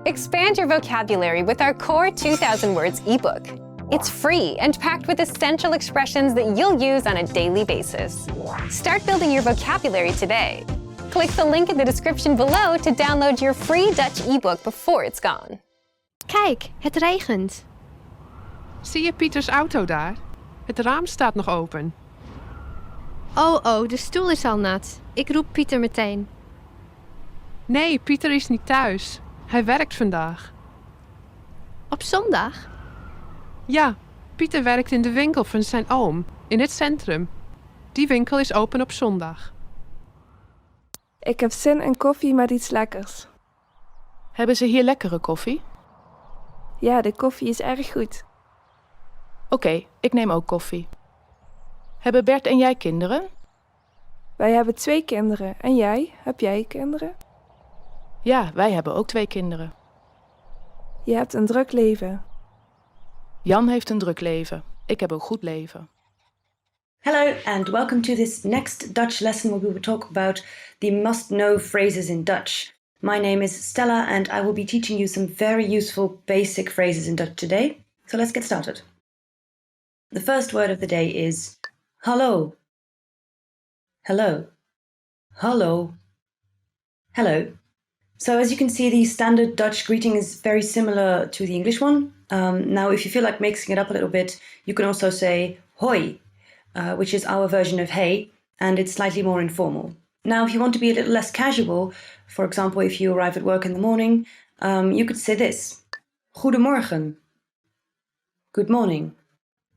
Expand your vocabulary with our Core 2000 Words ebook. It's free and packed with essential expressions that you'll use on a daily basis. Start building your vocabulary today. Click the link in the description below to download your free Dutch ebook before it's gone. Kijk, het regent. Zie je Pieters auto daar? Het raam staat nog open. Oh, de stoel is al nat. Ik roep Pieter meteen. Nee, Pieter is niet thuis. Hij werkt vandaag. Op zondag? Ja, Pieter werkt in de winkel van zijn oom, in het centrum. Die winkel is open op zondag. Ik heb zin in koffie met iets lekkers. Hebben ze hier lekkere koffie? Ja, de koffie is erg goed. Oké, ik neem ook koffie. Hebben Bert en jij kinderen? Wij hebben 2 kinderen. En jij? Heb jij kinderen? Ja, wij hebben ook 2 kinderen. Je hebt een druk leven. Jan heeft een druk leven. Ik heb een goed leven. Hello and welcome to this next Dutch lesson where we will talk about the must-know phrases in Dutch. My name is Stella and I will be teaching you some very useful basic phrases in Dutch today. So let's get started. The first word of the day is hallo. Hello. Hallo. Hello. So as you can see, the standard Dutch greeting is very similar to the English one. Now, if you feel like mixing it up a little bit, you can also say hoi, which is our version of hey, and it's slightly more informal. Now, if you want to be a little less casual, for example, if you arrive at work in the morning, you could say this. Goedemorgen. Good morning.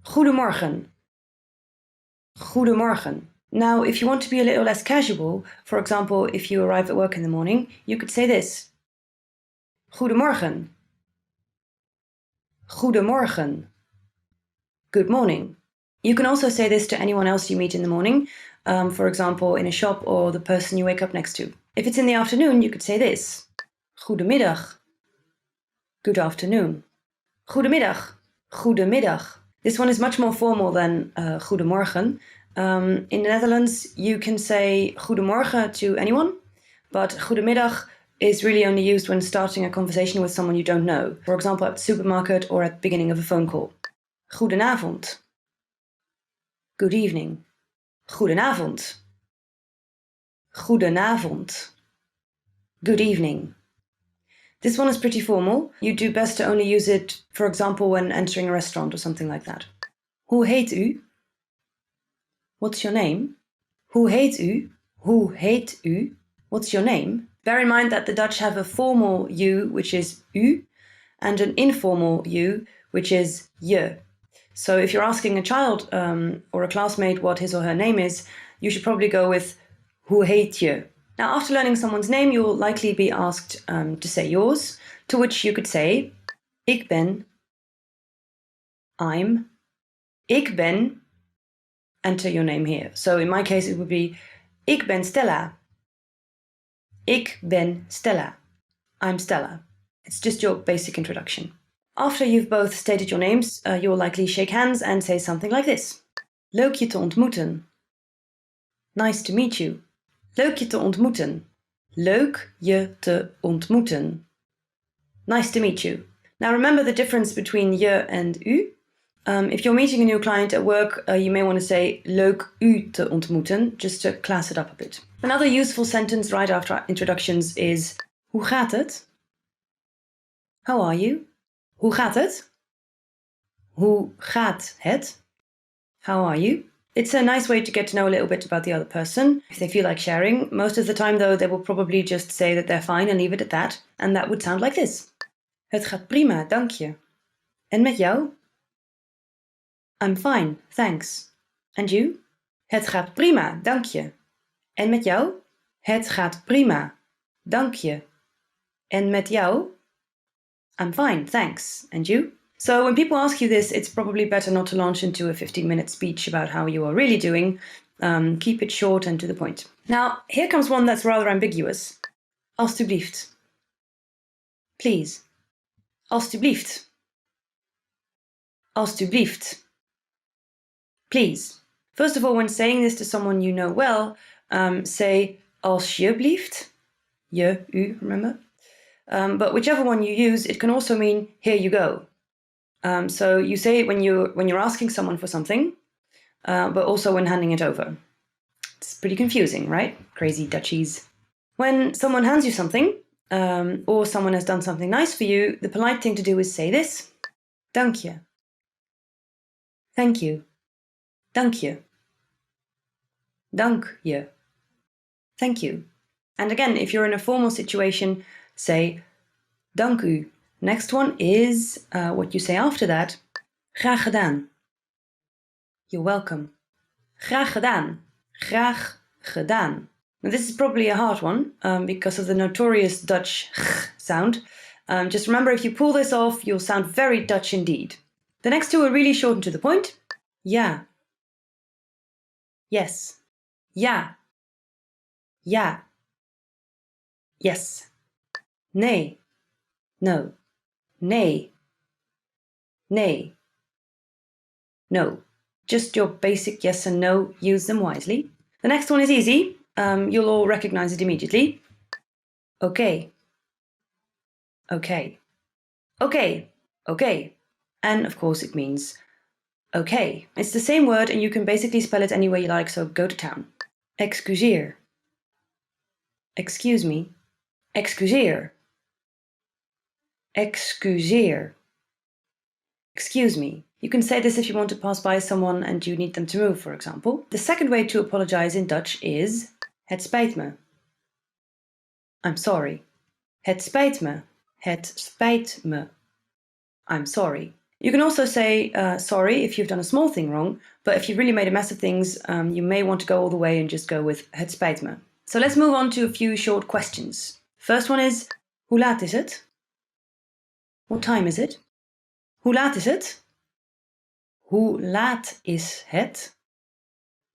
Goedemorgen. Goedemorgen. Now, if you want to be a little less casual, for example, if you arrive at work in the morning, you could say this. Goedemorgen. Goedemorgen. Good morning. You can also say this to anyone else you meet in the morning, for example, in a shop or the person you wake up next to. If it's in the afternoon, you could say this. Goedemiddag. Good afternoon. Goedemiddag. Goedemiddag. This one is much more formal than goedemorgen. In the Netherlands, you can say goedemorgen to anyone, but goedemiddag is really only used when starting a conversation with someone you don't know. For example, at the supermarket or at the beginning of a phone call. Goedenavond. Good evening. Goedenavond. Goedenavond. Good evening. This one is pretty formal. You do best to only use it, for example, when entering a restaurant or something like that. Hoe heet u? What's your name? Hoe heet u? Hoe heet u? What's your name? Bear in mind that the Dutch have a formal you, which is u, and an informal you, which is je. So if you're asking a child or a classmate what his or her name is, you should probably go with hoe heet je? Now, after learning someone's name, you will likely be asked to say yours, to which you could say, ik ben, I'm, ik ben, enter your name here. So in my case, it would be, ik ben Stella. Ik ben Stella. I'm Stella. It's just your basic introduction. After you've both stated your names, you will likely shake hands and say something like this. Leuk je te ontmoeten. Nice to meet you. Leuk je te ontmoeten. Leuk je te ontmoeten. Nice to meet you. Now remember the difference between je and u. If you're meeting a new client at work, you may want to say leuk u te ontmoeten, just to class it up a bit. Another useful sentence right after introductions is hoe gaat het? How are you? Hoe gaat het? Hoe gaat het? How are you? It's a nice way to get to know a little bit about the other person, if they feel like sharing. Most of the time, though, they will probably just say that they're fine and leave it at that. And that would sound like this. Het gaat prima, dank je. En met jou? I'm fine, thanks. And you? Het gaat prima, dank je. En met jou? Het gaat prima, dank je. En met jou? I'm fine, thanks. And you? So when people ask you this, it's probably better not to launch into a 15-minute speech about how you are really doing. Keep it short and to the point. Now, here comes one that's rather ambiguous. Alstublieft. Please. Alstublieft. Alstublieft. Please. First of all, when saying this to someone you know well, say alsjeblieft. Je, u, remember? But whichever one you use, it can also mean here you go. So you say it when you're asking someone for something, but also when handing it over. It's pretty confusing, right? Crazy Dutchies. When someone hands you something, or someone has done something nice for you, the polite thing to do is say this. Dank je. Thank you. Dank je. Dank je. Thank you. And again, if you're in a formal situation, say dank u. Next one is what you say after that. Graag gedaan. You're welcome. Graag gedaan. Graag gedaan. Now, this is probably a hard one because of the notorious Dutch sound. Just remember, if you pull this off, you'll sound very Dutch indeed. The next two are really short and to the point. Ja. Yes. Ja. Ja. Yes. Nee. No. Nee. Nee. No. Just your basic yes and no. Use them wisely. The next one is easy. You'll all recognize it immediately. Okay. Okay. Okay. Okay. And of course it means okay. It's the same word and you can basically spell it any way you like, so go to town. Excuseer. Excuse me. Excuseer. Excuseer. Excuse me. You can say this if you want to pass by someone and you need them to move, for example. The second way to apologize in Dutch is het spijt me. I'm sorry. Het spijt me. Het spijt me. I'm sorry. You can also say sorry if you've done a small thing wrong, but if you've really made a mess of things, you may want to go all the way and just go with het spijt me. So let's move on to a few short questions. First one is, hoe laat is het? What time is it? Hoe laat is het? Hoe laat is het?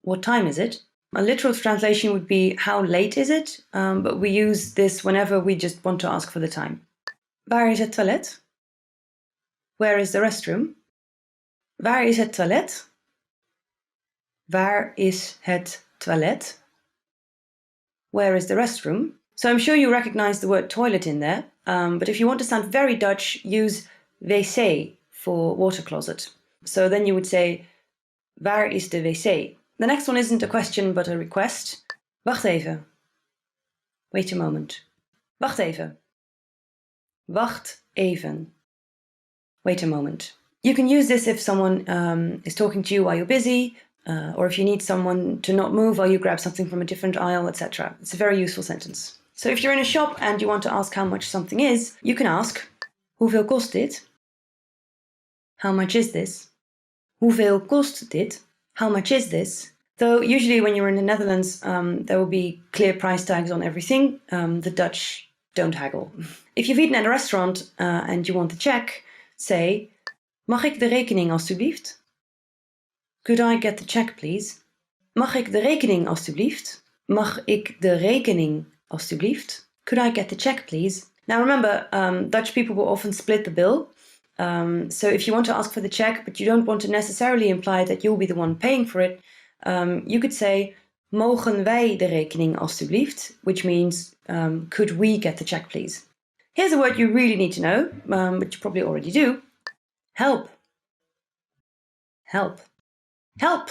What time is it? A literal translation would be, how late is it? But we use this whenever we just want to ask for the time. Waar is het toilet? Where is the restroom? Waar is het toilet? Waar is het toilet? Where is the restroom? So I'm sure you recognize the word toilet in there, but if you want to sound very Dutch, use wc for water closet. So then you would say, waar is de wc? The next one isn't a question, but a request. Wacht even. Wait a moment. Wacht even. Wacht even. Wait a moment. You can use this if someone is talking to you while you're busy, or if you need someone to not move while you grab something from a different aisle, etc. It's a very useful sentence. So if you're in a shop and you want to ask how much something is, you can ask, hoeveel kost dit? How much is this? Hoeveel kost dit? How much is this? Though usually when you're in the Netherlands, there will be clear price tags on everything. The Dutch don't haggle. If you've eaten at a restaurant and you want the check, say, mag ik de rekening alstublieft? Could I get the check, please? Mag ik de rekening alstublieft? Mag ik de rekening alstublieft? Could I get the check, please? Now remember, Dutch people will often split the bill. So if you want to ask for the check, but you don't want to necessarily imply that you'll be the one paying for it, you could say, mogen wij de rekening alstublieft? Which means, could we get the check, please? Here's a word you really need to know, but you probably already do. Help. Help. Help.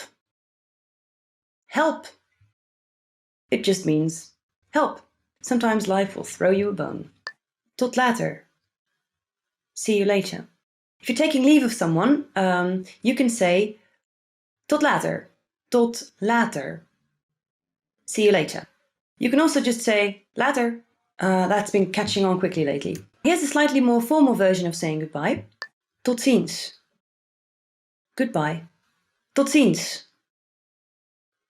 Help. It just means help. Sometimes life will throw you a bone. Tot later. See you later. If you're taking leave of someone, you can say tot later. Tot later. See you later. You can also just say later. That's been catching on quickly lately. Here's a slightly more formal version of saying goodbye. Tot ziens. Goodbye. Tot ziens.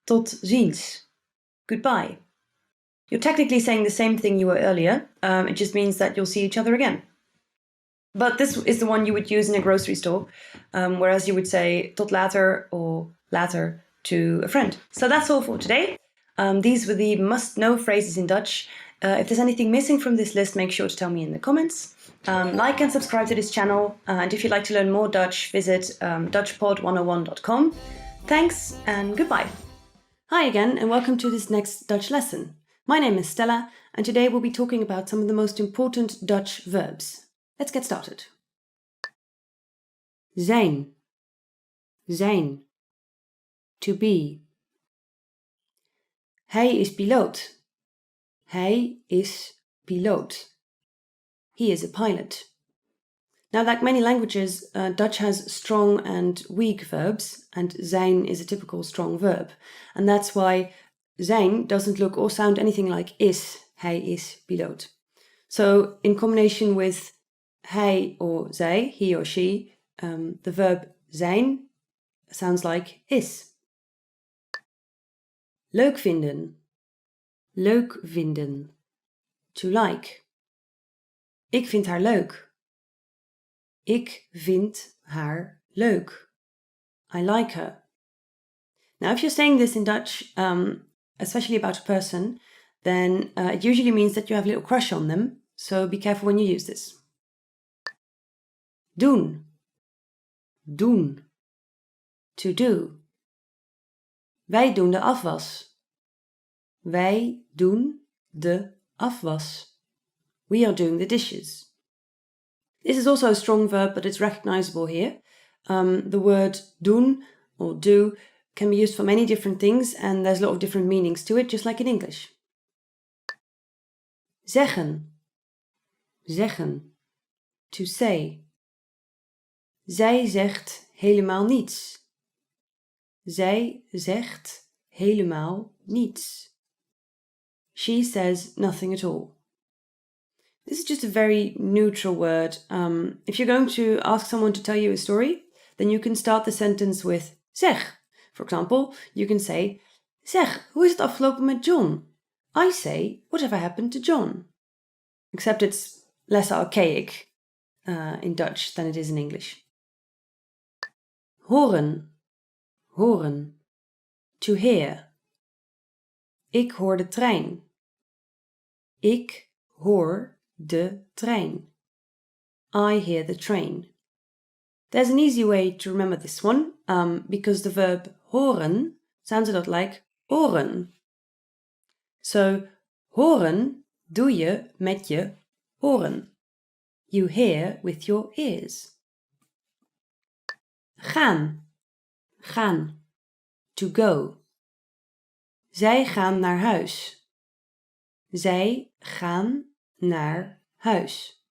Tot ziens. Goodbye. You're technically saying the same thing you were earlier. It just means that you'll see each other again. But this is the one you would use in a grocery store, whereas you would say tot later or later to a friend. So that's all for today. These were the must-know phrases in Dutch. If there's anything missing from this list, make sure to tell me in the comments. Like and subscribe to this channel. And if you'd like to learn more Dutch, visit dutchpod101.com. Thanks and goodbye. Hi again and welcome to this next Dutch lesson. My name is Stella and today we'll be talking about some of the most important Dutch verbs. Let's get started. Zijn. Zijn. To be. Hij is piloot. Hij is piloot. He is a pilot. Now, like many languages, Dutch has strong and weak verbs, and zijn is a typical strong verb. And that's why zijn doesn't look or sound anything like is. Hij is piloot. So, in combination with hij or zij, he or she, the verb zijn sounds like is. Leuk vinden. Leuk vinden. To like. Ik vind haar leuk. Ik vind haar leuk. I like her. Now, if you're saying this in Dutch, especially about a person, then it usually means that you have a little crush on them. So be careful when you use this. Doen. Doen. To do. Wij doen de afwas. Wij doen de afwas. We are doing the dishes. This is also a strong verb, but it's recognizable here. The word doen or do can be used for many different things, and there's a lot of different meanings to it, just like in English. Zeggen. Zeggen. To say. Zij zegt helemaal niets. Zij zegt helemaal niets. She says nothing at all. This is just a very neutral word. If you're going to ask someone to tell you a story, then you can start the sentence with zeg. For example, you can say, zeg, hoe is het afgelopen met John? I say, whatever happened to John? Except it's less archaic in Dutch than it is in English. Horen. Horen. To hear. Ik hoor de trein. Ik hoor de trein. I hear the train. There's an easy way to remember this one, because the verb horen sounds a lot like oren. So, horen doe je met je oren. You hear with your ears. Gaan. Gaan. To go. Zij gaan naar huis. Zij gaan naar huis.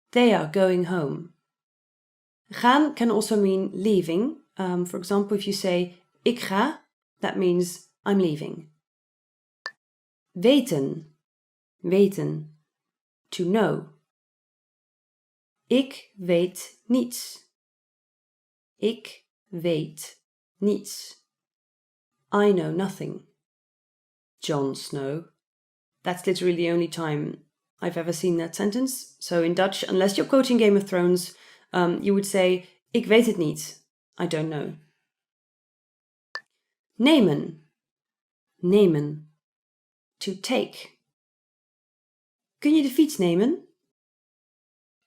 They are going home. Gaan can also mean leaving. For example, if you say ik ga, that means I'm leaving. Weten. Weten. To know. Ik weet niets. Ik weet niets. I know nothing. Jon Snow. That's literally the only time I've ever seen that sentence. So in Dutch, unless you're quoting Game of Thrones, you would say, ik weet het niet. I don't know. Nemen. Nemen. To take. Kun je de fiets nemen?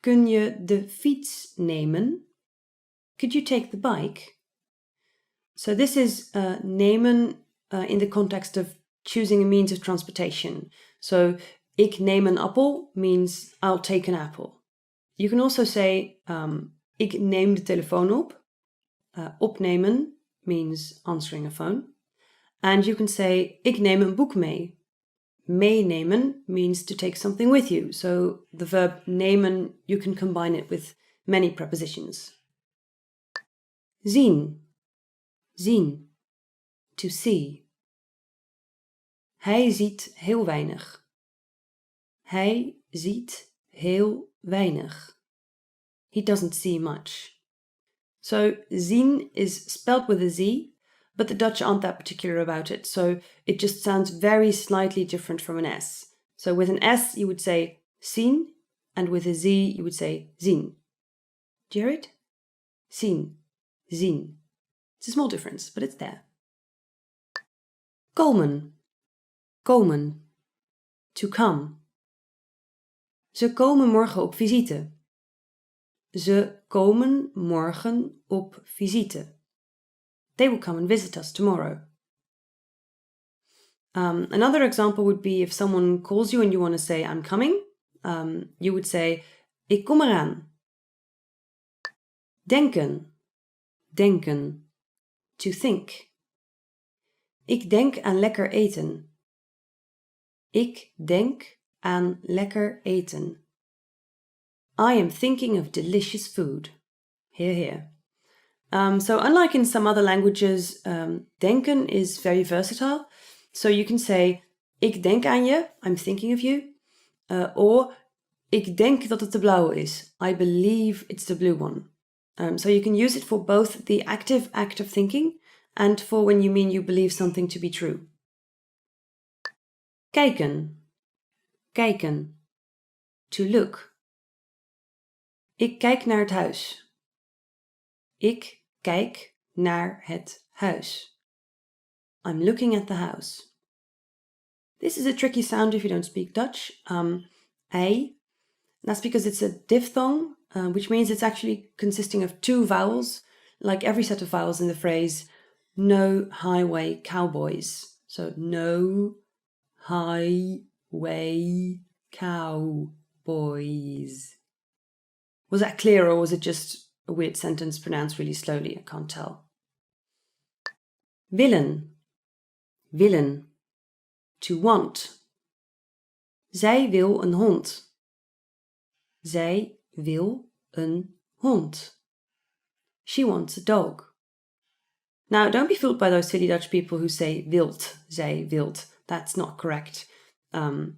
Kun je de fiets nemen? Could you take the bike? So this is nemen in the context of choosing a means of transportation. So, ik neem een appel means I'll take an apple. You can also say, ik neem de telefoon op. Opnemen means answering a phone. And you can say, ik neem een boek mee. Meenemen means to take something with you. So, the verb nemen, you can combine it with many prepositions. Zien. Zien. To see. Hij ziet heel weinig. Hij ziet heel weinig. He doesn't see much. So, zien is spelled with a Z, but the Dutch aren't that particular about it, so it just sounds very slightly different from an S. So with an S, you would say zien, and with a Z, you would say zien. Do you hear it? Zien. Zien. It's a small difference, but it's there. Komen. Komen. To come. Ze komen morgen op visite. Ze komen morgen op visite. They will come and visit us tomorrow. Another example would be if someone calls you and you want to say, I'm coming. You would say, ik kom eraan. Denken. Denken. To think. Ik denk aan lekker eten. Ik denk aan lekker eten. I am thinking of delicious food. Hear, hear. So unlike in some other languages, denken is very versatile. So you can say, ik denk aan je, I'm thinking of you. Or, ik denk dat het de blauwe is. I believe it's the blue one. So you can use it for both the active act of thinking and for when you mean you believe something to be true. Kijken. Kijken. To look. Ik kijk naar het huis. Ik kijk naar het huis. I'm looking at the house. This is a tricky sound if you don't speak Dutch. Ei. That's because it's a diphthong, which means it's actually consisting of two vowels, like every set of vowels in the phrase, no highway cowboys. So, no highway cowboys. Was that clear, or was it just a weird sentence pronounced really slowly? I can't tell. Willen. Willen. To want. Zij wil een hond. Zij wil een hond. She wants a dog. Now, don't be fooled by those silly Dutch people who say wilt, zij wilt. That's not correct. And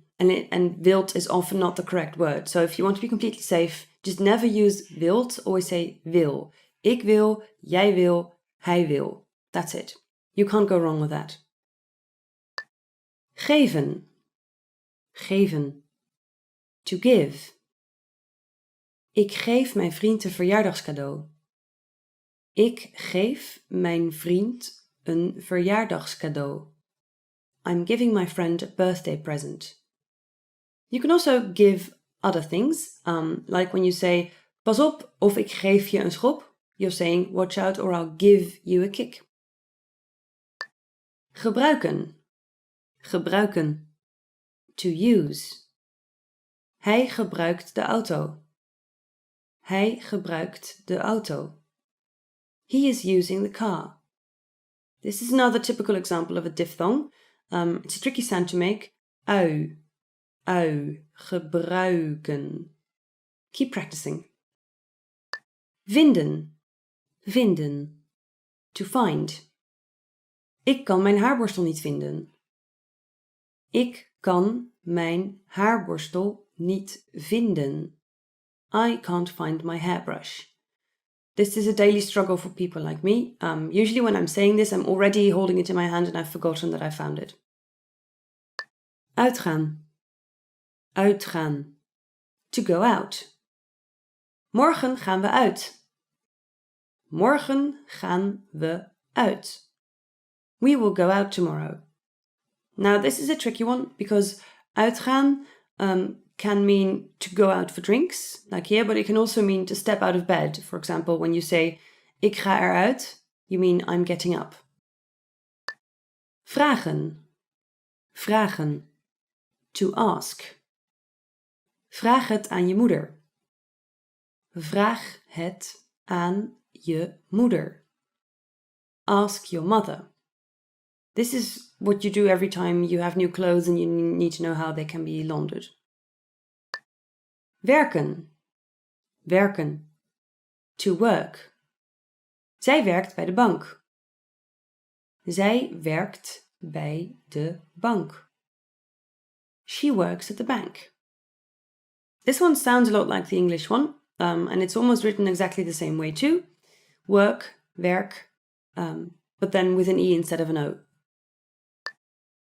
wilt is often not the correct word. So if you want to be completely safe, just never use wilt, always say wil. Ik wil, jij wil, hij wil. That's it. You can't go wrong with that. Geven. Geven. To give. Ik geef mijn vriend een verjaardagscadeau. Ik geef mijn vriend een verjaardagscadeau. I'm giving my friend a birthday present. You can also give other things, like when you say, pas op of ik geef je een schop. You're saying, watch out or I'll give you a kick. Gebruiken. Gebruiken. To use. Hij gebruikt de auto. Hij gebruikt de auto. He is using the car. This is another typical example of a diphthong. It's a tricky sound to make. Ui. Ui. Gebruiken. Keep practicing. Vinden. Vinden. To find. Ik kan mijn haarborstel niet vinden. Ik kan mijn haarborstel niet vinden. I can't find my hairbrush. This is a daily struggle for people like me. Usually when I'm saying this, I'm already holding it in my hand and I've forgotten that I found it. Uitgaan. Uitgaan. To go out. Morgen gaan we uit. Morgen gaan we uit. We will go out tomorrow. Now, this is a tricky one because uitgaan can mean to go out for drinks, like here, but it can also mean to step out of bed. For example, when you say, ik ga eruit, you mean I'm getting up. Vragen. Vragen. To ask. Vraag het aan je moeder. Vraag het aan je moeder. Ask your mother. This is what you do every time you have new clothes and you need to know how they can be laundered. Werken. Werken. To work. Zij werkt bij de bank. Zij werkt bij de bank. She works at the bank. This one sounds a lot like the English one, and it's almost written exactly the same way too. Work, werk, but then with an E instead of an O.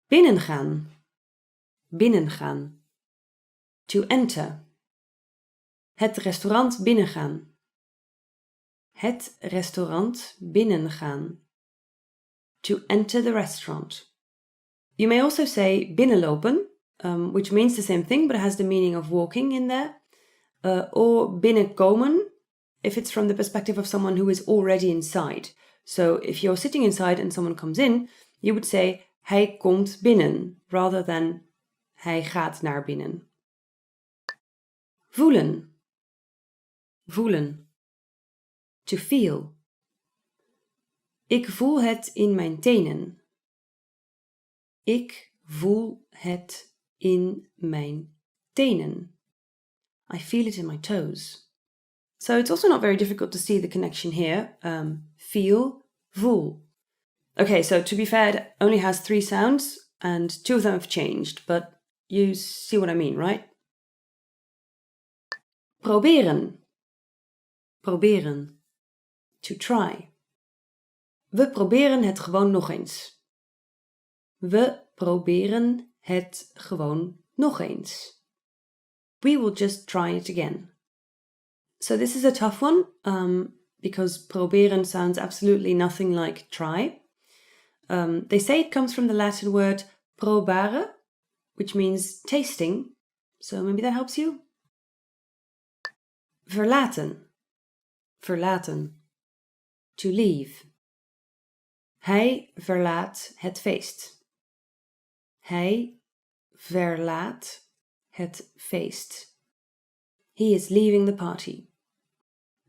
Binnengaan. Binnengaan. To enter. Het restaurant binnengaan. Het restaurant binnengaan. To enter the restaurant. You may also say binnenlopen, which means the same thing but has the meaning of walking in there. Or binnenkomen, if it's from the perspective of someone who is already inside. So if you're sitting inside and someone comes in, you would say, hij komt binnen, rather than hij gaat naar binnen. Voelen. Voelen. To feel. Ik voel het in mijn tenen. Ik voel het in mijn tenen. I feel it in my toes. So it's also not very difficult to see the connection here. Feel, voel. Okay, so to be fair, it only has 3 sounds and 2 of them have changed, but you see what I mean, right? Proberen. Proberen. To try. We proberen het gewoon nog eens. We proberen het gewoon nog eens. We will just try it again. So this is a tough one, because proberen sounds absolutely nothing like try. They say it comes from the Latin word probare, which means tasting. So maybe that helps you. Verlaten. Verlaten. To leave. Hij verlaat het feest. Hij verlaat het feest. He is leaving the party.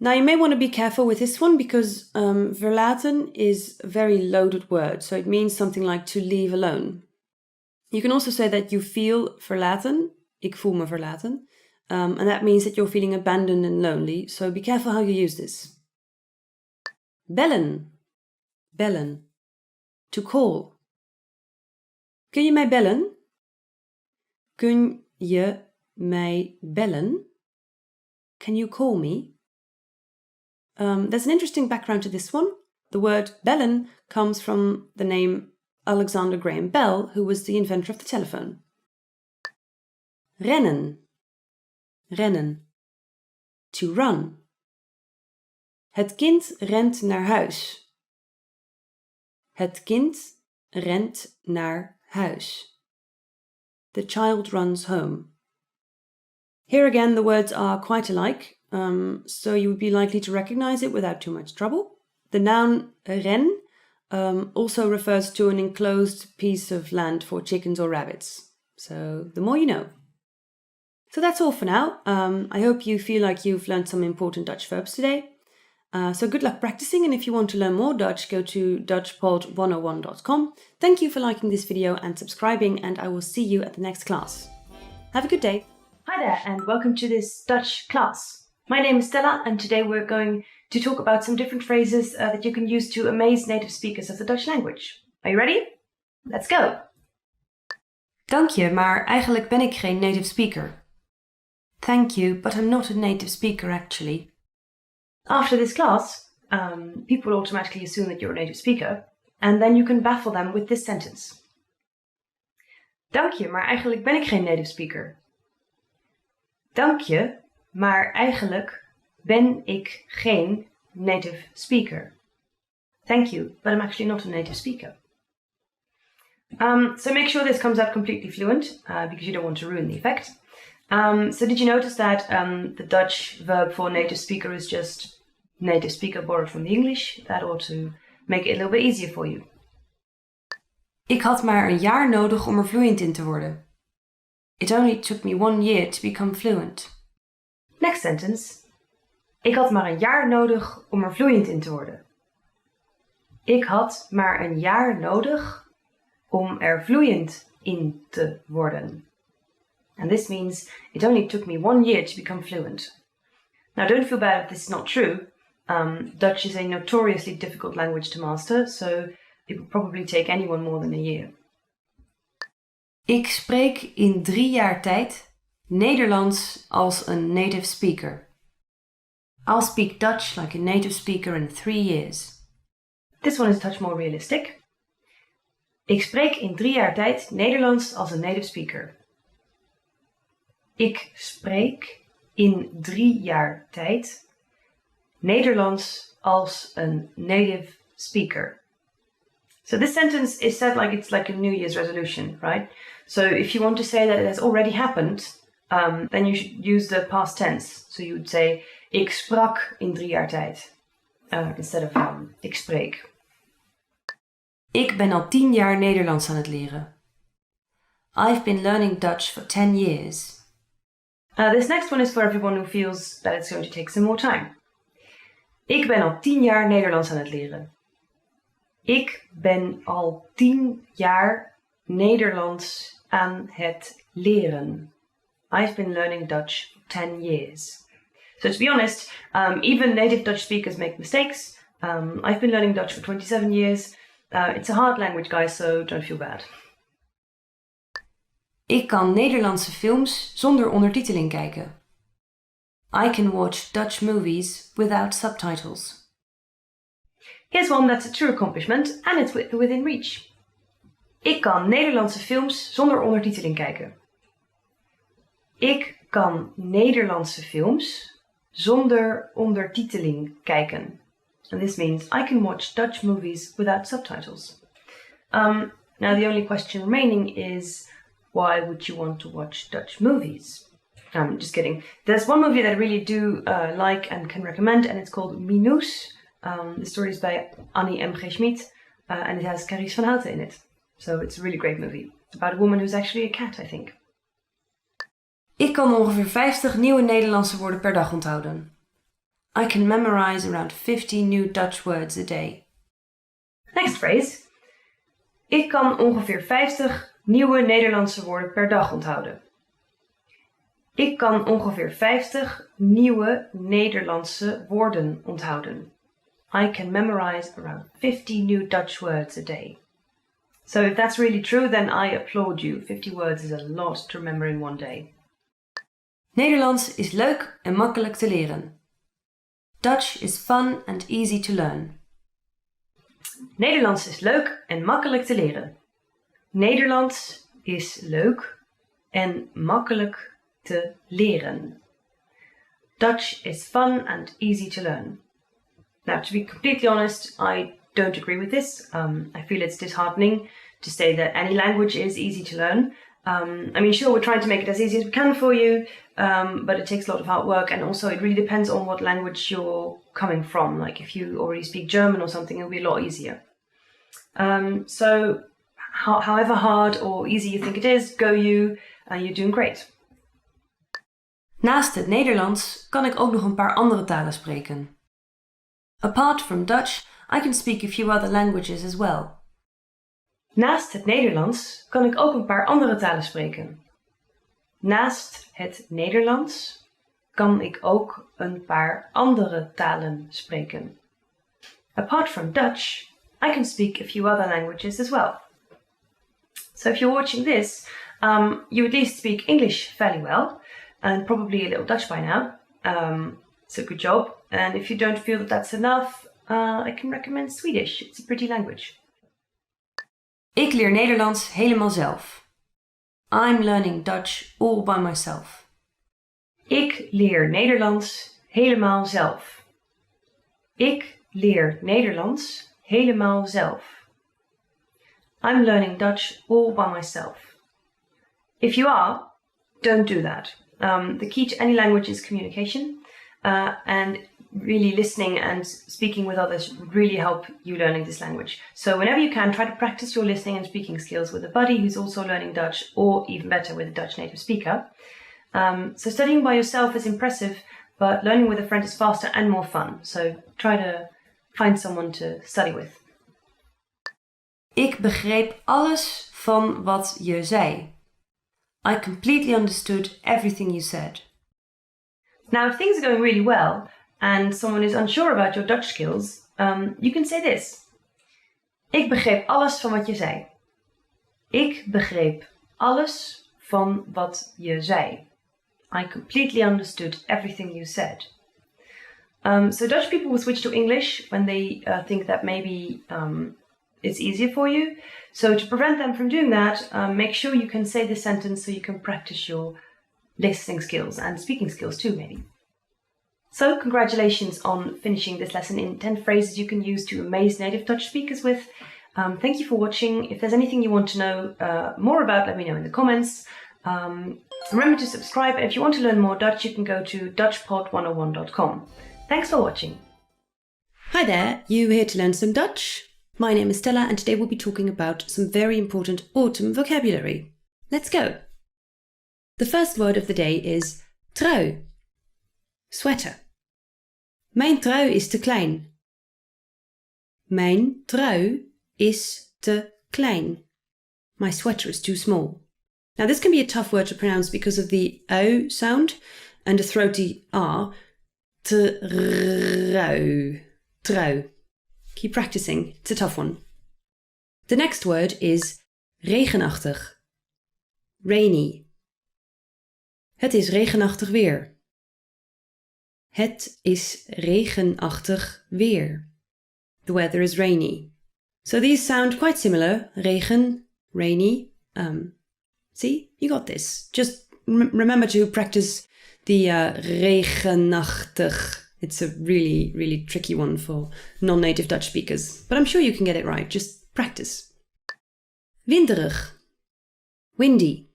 Now you may want to be careful with this one because verlaten is a very loaded word, so it means something like to leave alone. You can also say that you feel verlaten. Ik voel me verlaten. And that means that you're feeling abandoned and lonely, so be careful how you use this. Bellen. Bellen. To call. Kun je mij bellen? Kun je mij bellen? Can you call me? There's an interesting background to this one. The word bellen comes from the name Alexander Graham Bell, who was the inventor of the telephone. Rennen. Rennen. To run. Het kind rent naar huis. Het kind rent naar huis. The child runs home. Here again, the words are quite alike, so you would be likely to recognize it without too much trouble. The noun ren also refers to an enclosed piece of land for chickens or rabbits. So the more you know. So that's all for now. I hope you feel like you've learned some important Dutch verbs today. So good luck practicing, and if you want to learn more Dutch, go to dutchpod101.com. Thank you for liking this video and subscribing, and I will see you at the next class. Have a good day. Hi there, and welcome to this Dutch class. My name is Stella, and today we're going to talk about some different phrases that you can use to amaze native speakers of the Dutch language. Are you ready? Let's go! Dank je, maar eigenlijk ben ik geen native speaker. Thank you, but I'm not a native speaker actually. After this class, people automatically assume that you're a native speaker, and then you can baffle them with this sentence. Dank je, maar eigenlijk ben ik geen native speaker. Dank je, maar eigenlijk ben ik geen native speaker. Thank you, but I'm actually not a native speaker. So make sure this comes out completely fluent, because you don't want to ruin the effect. So did you notice that the Dutch verb for native speaker is just native speaker borrowed from the English? That ought to make it a little bit easier for you. Ik had maar een jaar nodig om er fluent in te worden. It only took me 1 year to become fluent. Next sentence. Ik had maar een jaar nodig om er fluent in te worden. Ik had maar een jaar nodig om er fluent in te worden. And this means it only took me 1 year to become fluent. Now don't feel bad if this is not true. Dutch is a notoriously difficult language to master, so it will probably take anyone more than a year. Ik spreek in 3 jaar tijd Nederlands als een native speaker. I'll speak Dutch like a native speaker in 3 years. This one is a touch more realistic. Ik spreek in 3 jaar tijd Nederlands als een native speaker. Ik spreek in 3 jaar tijd Nederlands als een native speaker. So this sentence is said like it's like a New Year's resolution, right? So if you want to say that it has already happened, then you should use the past tense. So you would say, ik sprak in 3 jaar tijd, instead of ik spreek. Ik ben al 10 jaar Nederlands aan het leren. I've been learning Dutch for 10 years. This next one is for everyone who feels that it's going to take some more time. Ik ben al 10 jaar Nederlands aan het leren. Ik ben al 10 jaar Nederlands aan het leren. I've been learning Dutch for 10 years. So to be honest, even native Dutch speakers make mistakes. I've been learning Dutch for 27 years. It's a hard language, guys, so don't feel bad. Ik kan Nederlandse films zonder ondertiteling kijken. I can watch Dutch movies without subtitles. Here's one that's a true accomplishment and it's within reach. Ik kan Nederlandse films zonder ondertiteling kijken. Ik kan Nederlandse films zonder ondertiteling kijken. And this means I can watch Dutch movies without subtitles. Now the only question remaining is, why would you want to watch Dutch movies? Just kidding. There's one movie that I really do like and can recommend, and it's called Minoes. The story is by Annie M. G. Schmid, and it has Carice van Houten in it. So it's a really great movie. It's about a woman who's actually a cat, I think. Ik kan ongeveer 50 nieuwe Nederlandse woorden per dag onthouden. I can memorize around 50 new Dutch words a day. Next phrase. Ik kan ongeveer 50 nieuwe Nederlandse woorden per dag onthouden. Ik kan ongeveer 50 nieuwe Nederlandse woorden onthouden. I can memorize around 50 new Dutch words a day. So if that's really true, then I applaud you. 50 words is a lot to remember in one day. Nederlands is leuk en makkelijk te leren. Dutch is fun and easy to learn. Nederlands is leuk en makkelijk te leren. Nederlands is leuk en makkelijk te leren. Dutch is fun and easy to learn. Now, to be completely honest, I don't agree with this. I feel it's disheartening to say that any language is easy to learn. I mean, sure, we're trying to make it as easy as we can for you, but it takes a lot of hard work, and also it really depends on what language you're coming from. Like if you already speak German or something, it'll be a lot easier. So however hard or easy you think it is, go you, you're doing great. Naast het Nederlands kan ik ook nog een paar andere talen spreken. Apart from Dutch, I can speak a few other languages as well. Naast het Nederlands kan ik ook een paar andere talen spreken. Naast het Nederlands kan ik ook een paar andere talen spreken. Apart from Dutch, I can speak a few other languages as well. So if you're watching this, you at least speak English fairly well, and probably a little Dutch by now. So good job. And if you don't feel that that's enough, I can recommend Swedish. It's a pretty language. Ik leer Nederlands helemaal zelf. I'm learning Dutch all by myself. Ik leer Nederlands helemaal zelf. Ik leer Nederlands helemaal zelf. I'm learning Dutch all by myself. If you are, don't do that. The key to any language is communication, and really listening and speaking with others would really help you learning this language. So whenever you can, try to practice your listening and speaking skills with a buddy who's also learning Dutch, or even better, with a Dutch native speaker. So studying by yourself is impressive, but learning with a friend is faster and more fun. So try to find someone to study with. Ik begreep alles van wat je zei. I completely understood everything you said. Now, if things are going really well and someone is unsure about your Dutch skills, you can say this. Ik begreep alles van wat je zei. Ik begreep alles van wat je zei. I completely understood everything you said. So Dutch people will switch to English when they think that maybe it's easier for you. So to prevent them from doing that, make sure you can say this sentence so you can practice your listening skills and speaking skills too, maybe. So congratulations on finishing this lesson in 10 phrases you can use to amaze native Dutch speakers with. Thank you for watching. If there's anything you want to know more about, let me know in the comments. Remember to subscribe, and if you want to learn more Dutch, you can go to dutchpod101.com. Thanks for watching. Hi there, you here to learn some Dutch? My name is Stella and today we'll be talking about some very important autumn vocabulary. Let's go! The first word of the day is trui, sweater. Mijn trui is te klein. Mijn trui is te klein. My sweater is too small. Now this can be a tough word to pronounce because of the O sound and a throaty R. Trui. Trui. Keep practicing, it's a tough one. The next word is regenachtig. Rainy. Het is regenachtig weer. Het is regenachtig weer. The weather is rainy. So these sound quite similar. Regen, rainy. See, you got this. Just remember to practice the regenachtig. It's a really, really tricky one for non-native Dutch speakers. But I'm sure you can get it right. Just practice. Winderig. Windy.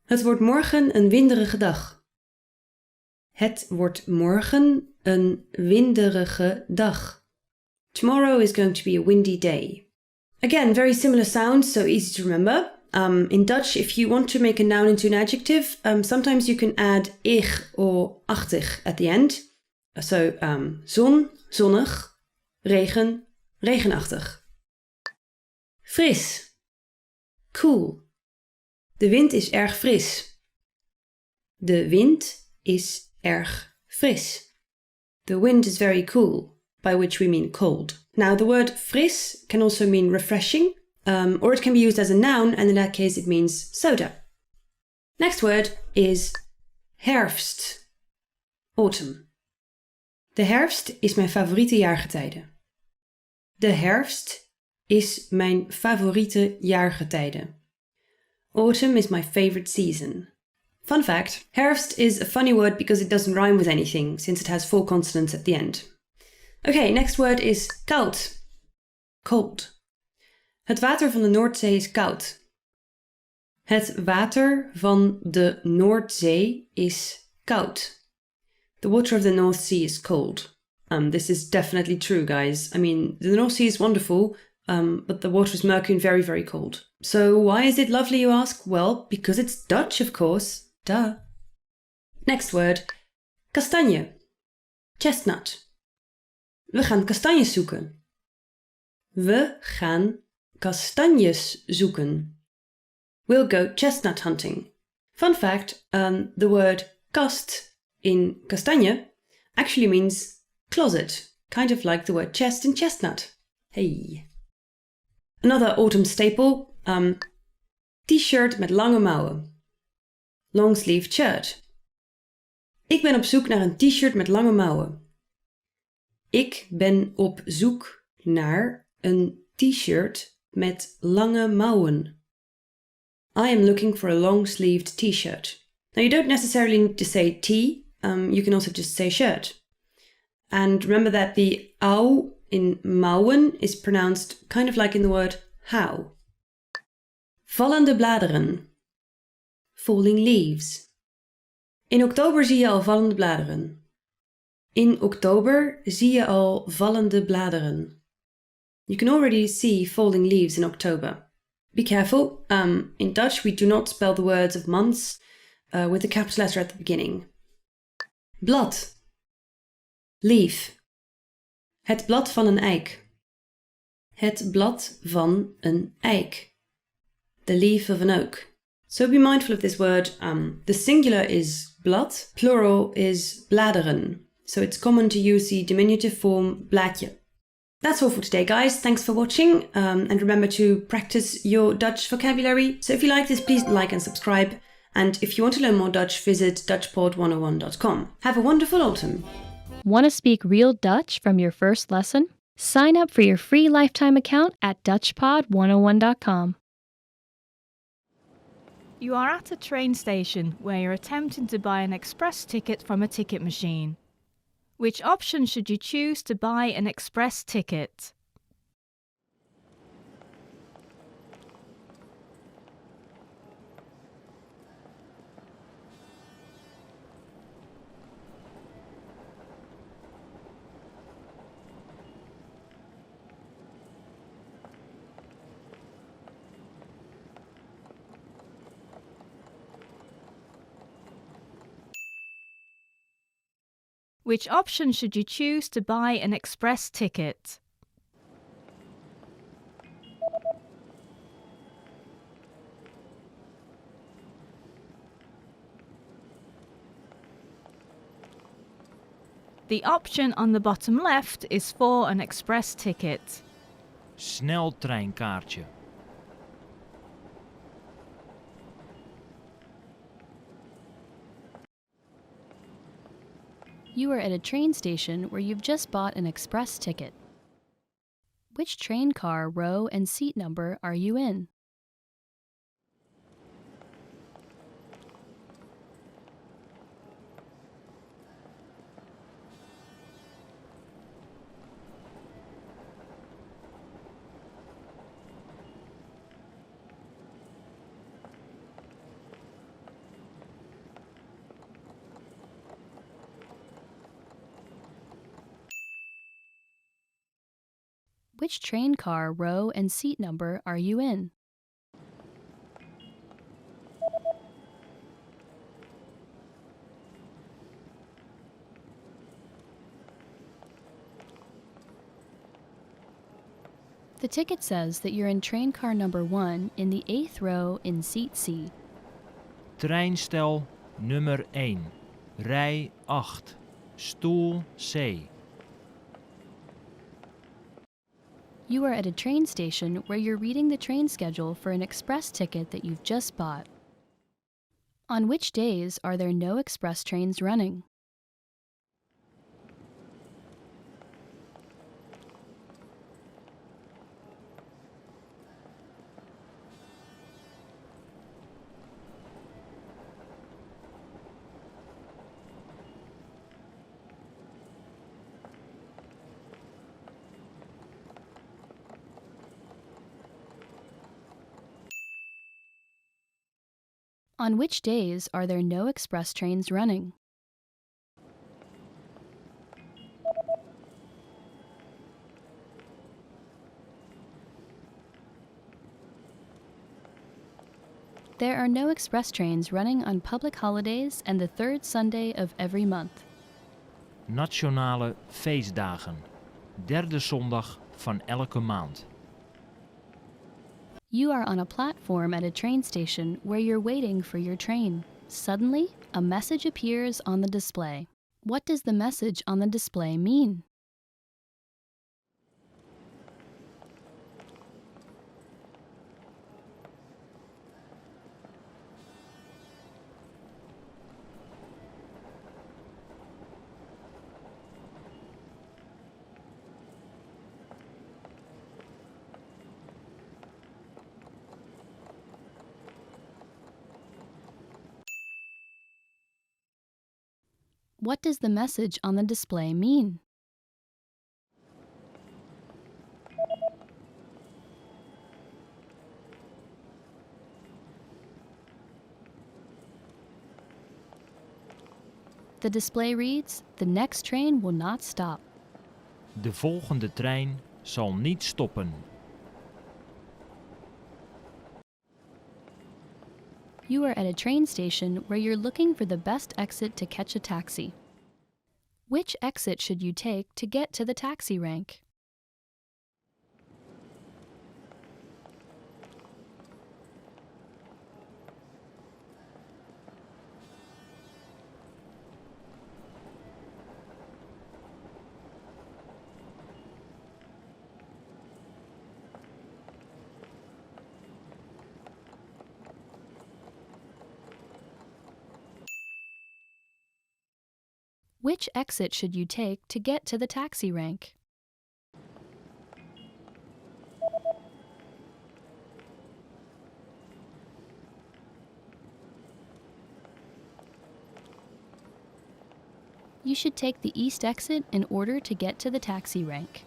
Het wordt morgen een winderige dag. Het wordt morgen een winderige dag. Tomorrow is going to be a windy day. Again, very similar sounds, so easy to remember. In Dutch, if you want to make a noun into an adjective, sometimes you can add ig or achtig at the end. So, zon, zonnig, regen, regenachtig. Fris. Cool. De wind is erg fris. De wind is erg fris. The wind is very cool, by which we mean cold. Now, the word fris can also mean refreshing, or it can be used as a noun, and in that case it means soda. Next word is herfst, autumn. De herfst is mijn favoriete jaargetijde. De herfst is mijn favoriete jaargetijde. Autumn is my favorite season. Fun fact, herfst is a funny word because it doesn't rhyme with anything, since it has 4 consonants at the end. Okay, next word is koud. Cold. Het water van de Noordzee is koud. Het water van de Noordzee is koud. The water of the North Sea is cold. This is definitely true, guys. I mean, the North Sea is wonderful, but the water is murky and very, very cold. So why is it lovely, you ask? Well, because it's Dutch, of course. Duh. Next word, kastanje. Chestnut. We gaan kastanjes zoeken. We gaan kastanjes zoeken. We'll go chestnut hunting. Fun fact, the word kast in kastanje actually means closet, kind of like the word chest in chestnut. Hey. Another autumn staple, t-shirt met lange mouwen. Long sleeved shirt. Ik ben op zoek naar een t-shirt met lange mouwen. Ik ben op zoek naar een t-shirt met lange mouwen. I am looking for a long-sleeved t-shirt. Now you don't necessarily need to say T, you can also just say shirt. And remember that the au in mouwen is pronounced kind of like in the word how. Vallende bladeren. Falling leaves. In oktober zie je al vallende bladeren. In oktober zie je al vallende bladeren. You can already see falling leaves in October. Be careful, in Dutch we do not spell the words of months with the capital letter at the beginning. Blad. Leaf. Het blad van een eik. Het blad van een eik. The leaf of an oak. So be mindful of this word. The singular is blad, plural is bladeren. So it's common to use the diminutive form bladje. That's all for today, guys. Thanks for watching. And remember to practice your Dutch vocabulary. So if you like this, please like and subscribe. And if you want to learn more Dutch, visit DutchPod101.com. Have a wonderful autumn. Want to speak real Dutch from your first lesson? Sign up for your free lifetime account at DutchPod101.com. You are at a train station where you're attempting to buy an express ticket from a ticket machine. Which option should you choose to buy an express ticket? Which option should you choose to buy an express ticket? The option on the bottom left is for an express ticket. Sneltreinkaartje. You are at a train station where you've just bought an express ticket. Which train car, row, and seat number are you in? Which train car, row, and seat number are you in? The ticket says that you're in train car number 1 in the 8th row in seat C. Treinstel nummer 1. Rij 8. Stoel C. You are at a train station where you're reading the train schedule for an express ticket that you've just bought. On which days are there no express trains running? On which days are there no express trains running? There are no express trains running on public holidays and the third Sunday of every month. Nationale feestdagen. Derde zondag van elke maand. You are on a platform at a train station where you're waiting for your train. Suddenly, a message appears on the display. What does the message on the display mean? What does the message on the display mean? The display reads, "The next train will not stop." De volgende trein zal niet stoppen. You are at a train station where you're looking for the best exit to catch a taxi. Which exit should you take to get to the taxi rank? Which exit should you take to get to the taxi rank? You should take the east exit in order to get to the taxi rank.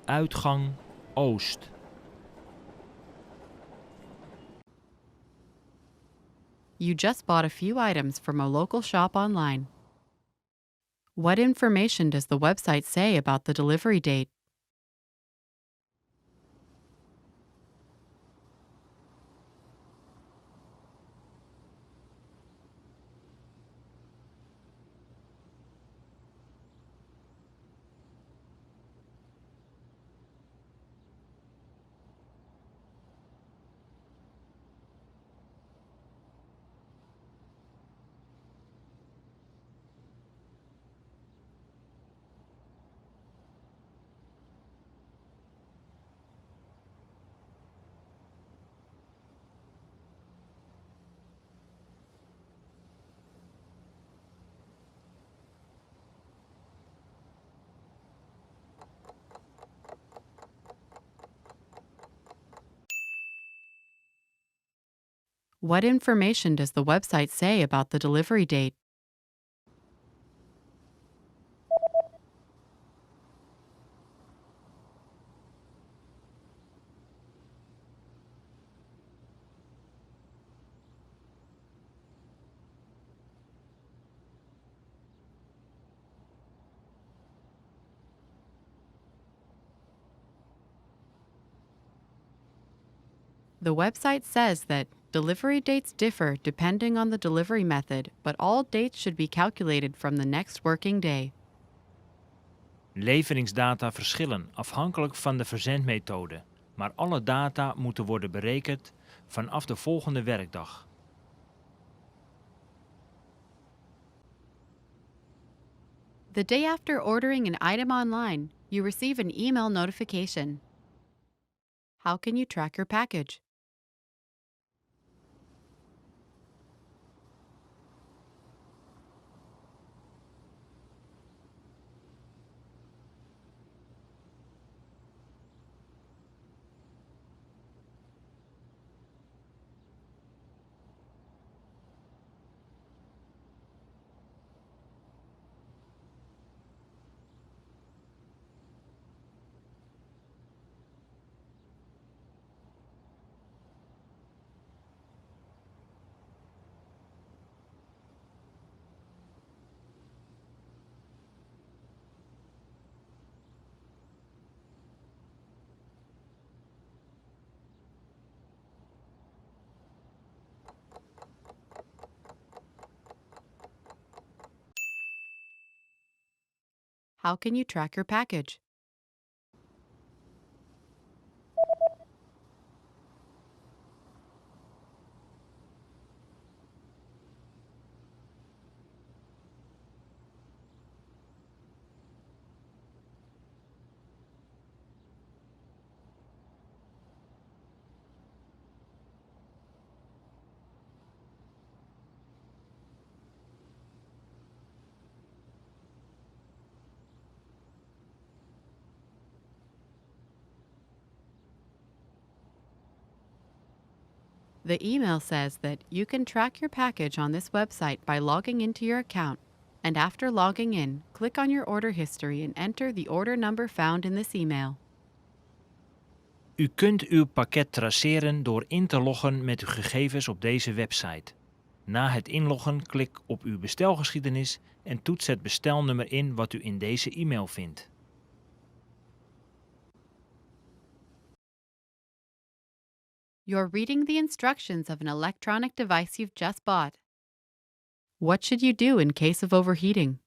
Uitgang Oost. You just bought a few items from a local shop online. What information does the website say about the delivery date? What information does the website say about the delivery date? The website says that delivery dates differ depending on the delivery method, but all dates should be calculated from the next working day. Leveringsdata verschillen afhankelijk van de verzendmethode, maar alle data moeten worden berekend vanaf de volgende werkdag. The day after ordering an item online, you receive an email notification. How can you track your package? How can you track your package? The email says that you can track your package on this website by logging into your account, and after logging in, click on your order history and enter the order number found in this email. U kunt uw pakket traceren door in te loggen met uw gegevens op deze website. Na het inloggen klik op uw bestelgeschiedenis en toets het bestelnummer in wat u in deze e-mail vindt. You're reading the instructions of an electronic device you've just bought. What should you do in case of overheating?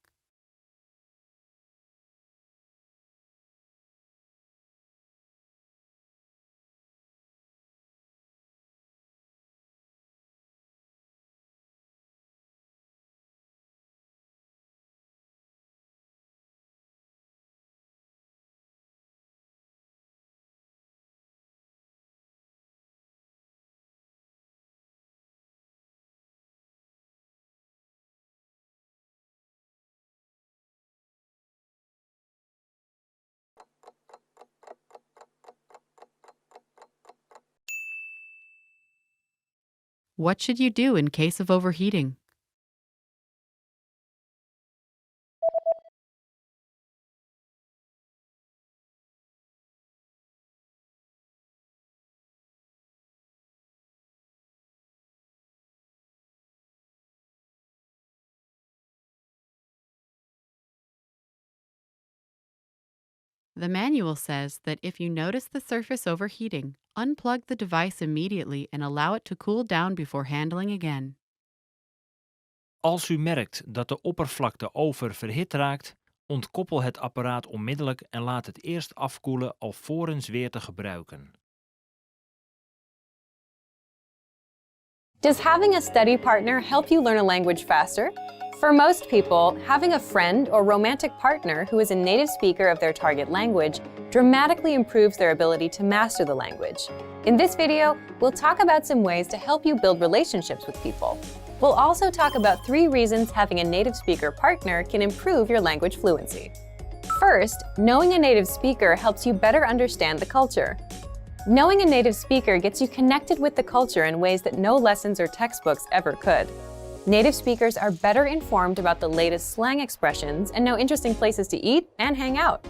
What should you do in case of overheating? The manual says that if you notice the surface overheating, unplug the device immediately and allow it to cool down before handling again. Als u merkt dat de oppervlakte oververhit raakt, ontkoppel het apparaat onmiddellijk en laat het eerst afkoelen alvorens weer te gebruiken. Does having a study partner help you learn a language faster? For most people, having a friend or romantic partner who is a native speaker of their target language dramatically improves their ability to master the language. In this video, we'll talk about some ways to help you build relationships with people. We'll also talk about 3 reasons having a native speaker partner can improve your language fluency. First, knowing a native speaker helps you better understand the culture. Knowing a native speaker gets you connected with the culture in ways that no lessons or textbooks ever could. Native speakers are better informed about the latest slang expressions and know interesting places to eat and hang out.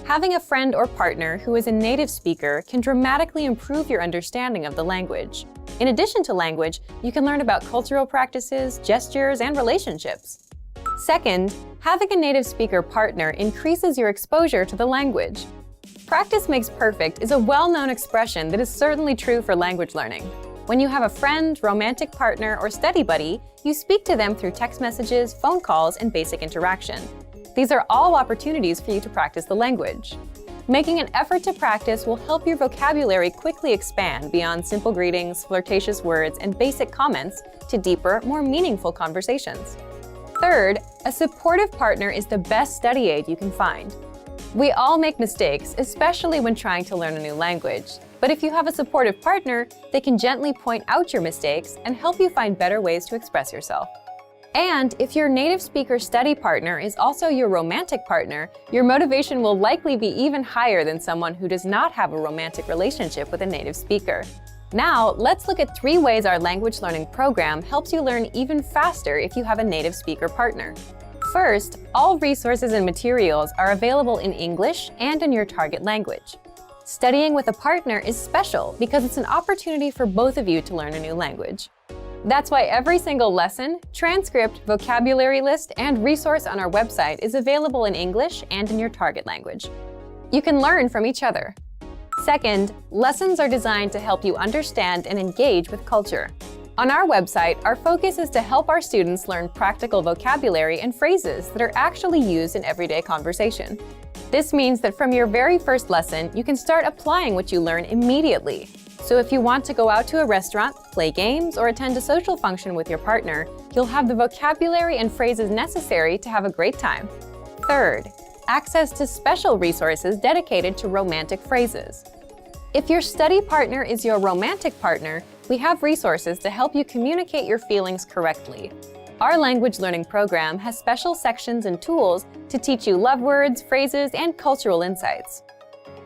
Having a friend or partner who is a native speaker can dramatically improve your understanding of the language. In addition to language, you can learn about cultural practices, gestures, and relationships. Second, having a native speaker partner increases your exposure to the language. Practice makes perfect is a well-known expression that is certainly true for language learning. When you have a friend, romantic partner, or study buddy, you speak to them through text messages, phone calls, and basic interaction. These are all opportunities for you to practice the language. Making an effort to practice will help your vocabulary quickly expand beyond simple greetings, flirtatious words, and basic comments to deeper, more meaningful conversations. Third, a supportive partner is the best study aid you can find. We all make mistakes, especially when trying to learn a new language. But if you have a supportive partner, they can gently point out your mistakes and help you find better ways to express yourself. And if your native speaker study partner is also your romantic partner, your motivation will likely be even higher than someone who does not have a romantic relationship with a native speaker. Now, let's look at 3 ways our language learning program helps you learn even faster if you have a native speaker partner. First, all resources and materials are available in English and in your target language. Studying with a partner is special because it's an opportunity for both of you to learn a new language. That's why every single lesson, transcript, vocabulary list, and resource on our website is available in English and in your target language. You can learn from each other. Second, lessons are designed to help you understand and engage with culture. On our website, our focus is to help our students learn practical vocabulary and phrases that are actually used in everyday conversation. This means that from your very first lesson, you can start applying what you learn immediately. So if you want to go out to a restaurant, play games, or attend a social function with your partner, you'll have the vocabulary and phrases necessary to have a great time. Third, access to special resources dedicated to romantic phrases. If your study partner is your romantic partner, we have resources to help you communicate your feelings correctly. Our language learning program has special sections and tools to teach you love words, phrases, and cultural insights.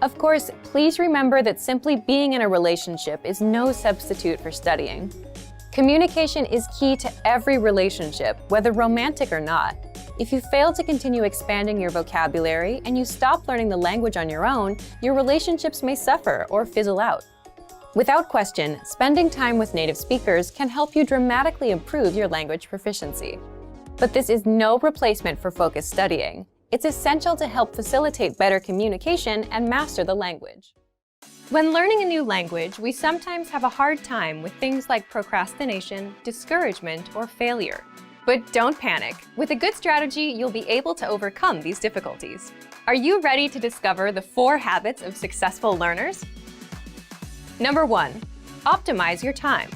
Of course, please remember that simply being in a relationship is no substitute for studying. Communication is key to every relationship, whether romantic or not. If you fail to continue expanding your vocabulary and you stop learning the language on your own, your relationships may suffer or fizzle out. Without question, spending time with native speakers can help you dramatically improve your language proficiency. But this is no replacement for focused studying. It's essential to help facilitate better communication and master the language. When learning a new language, we sometimes have a hard time with things like procrastination, discouragement, or failure. But don't panic. With a good strategy, you'll be able to overcome these difficulties. Are you ready to discover the 4 habits of successful learners? Number 1, optimize your time.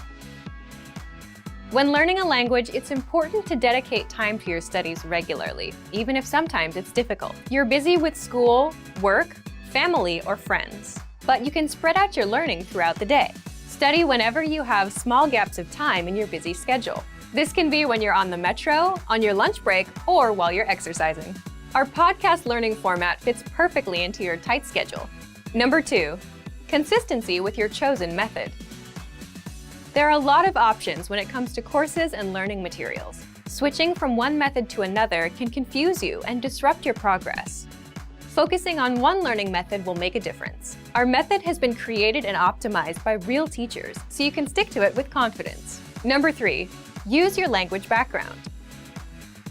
When learning a language, it's important to dedicate time to your studies regularly, even if sometimes it's difficult. You're busy with school, work, family, or friends, but you can spread out your learning throughout the day. Study whenever you have small gaps of time in your busy schedule. This can be when you're on the metro, on your lunch break, or while you're exercising. Our podcast learning format fits perfectly into your tight schedule. Number 2, consistency with your chosen method. There are a lot of options when it comes to courses and learning materials. Switching from one method to another can confuse you and disrupt your progress. Focusing on one learning method will make a difference. Our method has been created and optimized by real teachers, so you can stick to it with confidence. Number 3, use your language background.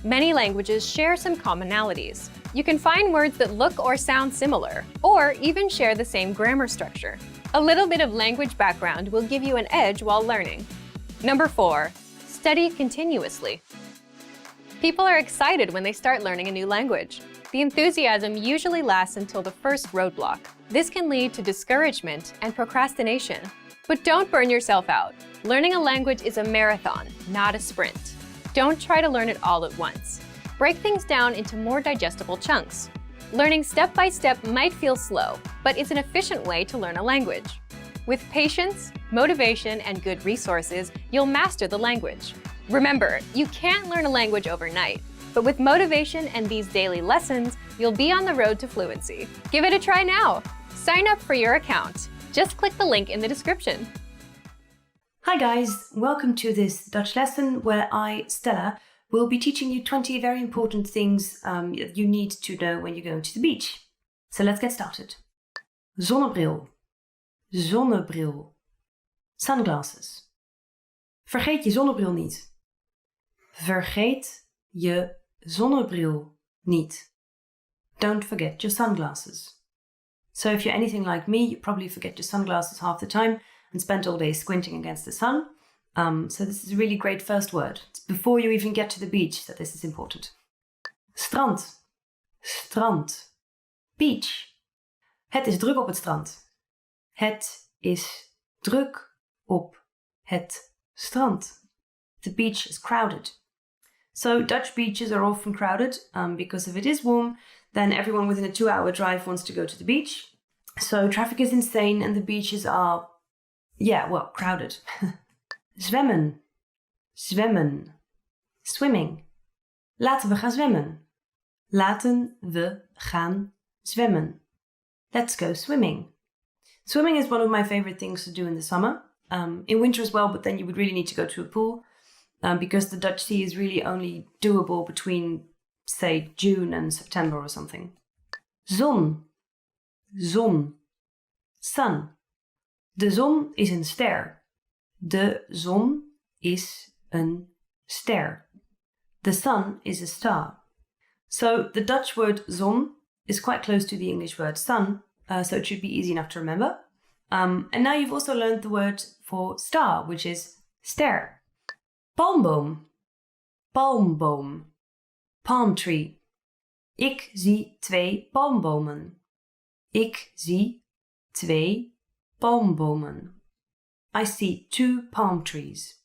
Many languages share some commonalities. You can find words that look or sound similar, or even share the same grammar structure. A little bit of language background will give you an edge while learning. Number 4, study continuously. People are excited when they start learning a new language. The enthusiasm usually lasts until the first roadblock. This can lead to discouragement and procrastination. But don't burn yourself out. Learning a language is a marathon, not a sprint. Don't try to learn it all at once. Break things down into more digestible chunks. Learning step by step might feel slow, but it's an efficient way to learn a language. With patience, motivation, and good resources, you'll master the language. Remember, you can't learn a language overnight, but with motivation and these daily lessons, you'll be on the road to fluency. Give it a try now. Sign up for your account. Just click the link in the description. Hi guys, welcome to this Dutch lesson where I, Stella, will be teaching you 20 very important things that you need to know when you're going to the beach. So let's get started. Zonnebril, zonnebril, sunglasses. Vergeet je zonnebril niet. Vergeet je zonnebril niet. Don't forget your sunglasses. So if you're anything like me, you probably forget your sunglasses half the time and spend all day squinting against the sun. So this is a really great first word. It's before you even get to the beach that this is important. Strand, strand, beach. Het is druk op het strand. Het is druk op het strand. The beach is crowded. So Dutch beaches are often crowded because if it is warm, then everyone within a 2-hour drive wants to go to the beach. So traffic is insane and the beaches are, crowded. Zwemmen, zwemmen, swimming. Laten we gaan zwemmen. Laten we gaan zwemmen. Let's go swimming. Swimming is one of my favorite things to do in the summer. In winter as well, but then you would really need to go to a pool because the Dutch Sea is really only doable between, say, June and September or something. Zon, zon, sun. De zon is een ster. De zon is een ster. The sun is a star. So the Dutch word zon is quite close to the English word sun, so it should be easy enough to remember. And now you've also learned the word for star, which is ster. Palmboom, palmboom, palm tree. Ik zie 2 palmbomen. Ik zie 2 palmbomen. I see 2 palm trees.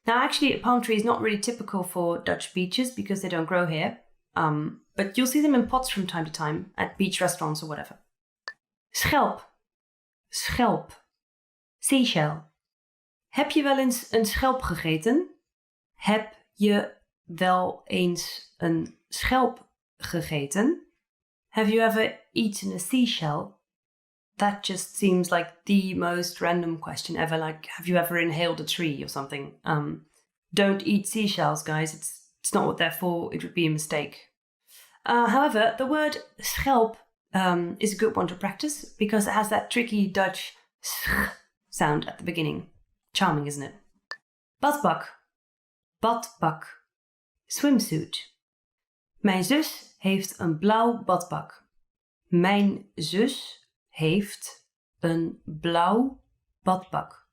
Now actually a palm tree is not really typical for Dutch beaches because they don't grow here. But you'll see them in pots from time to time at beach restaurants or whatever. Schelp, schelp, seashell. Heb je wel eens een schelp gegeten? Heb je wel eens een schelp gegeten? Have you ever eaten a seashell? That just seems like the most random question ever. Like, have you ever inhaled a tree or something? Don't eat seashells, guys. It's not what they're for. It would be a mistake. However, the word schelp is a good one to practice because it has that tricky Dutch sch sound at the beginning. Charming, isn't it? Badpak, badpak, swimsuit. Mijn zus heeft een blauw badpak. Mijn zus heeft een blauw badpak.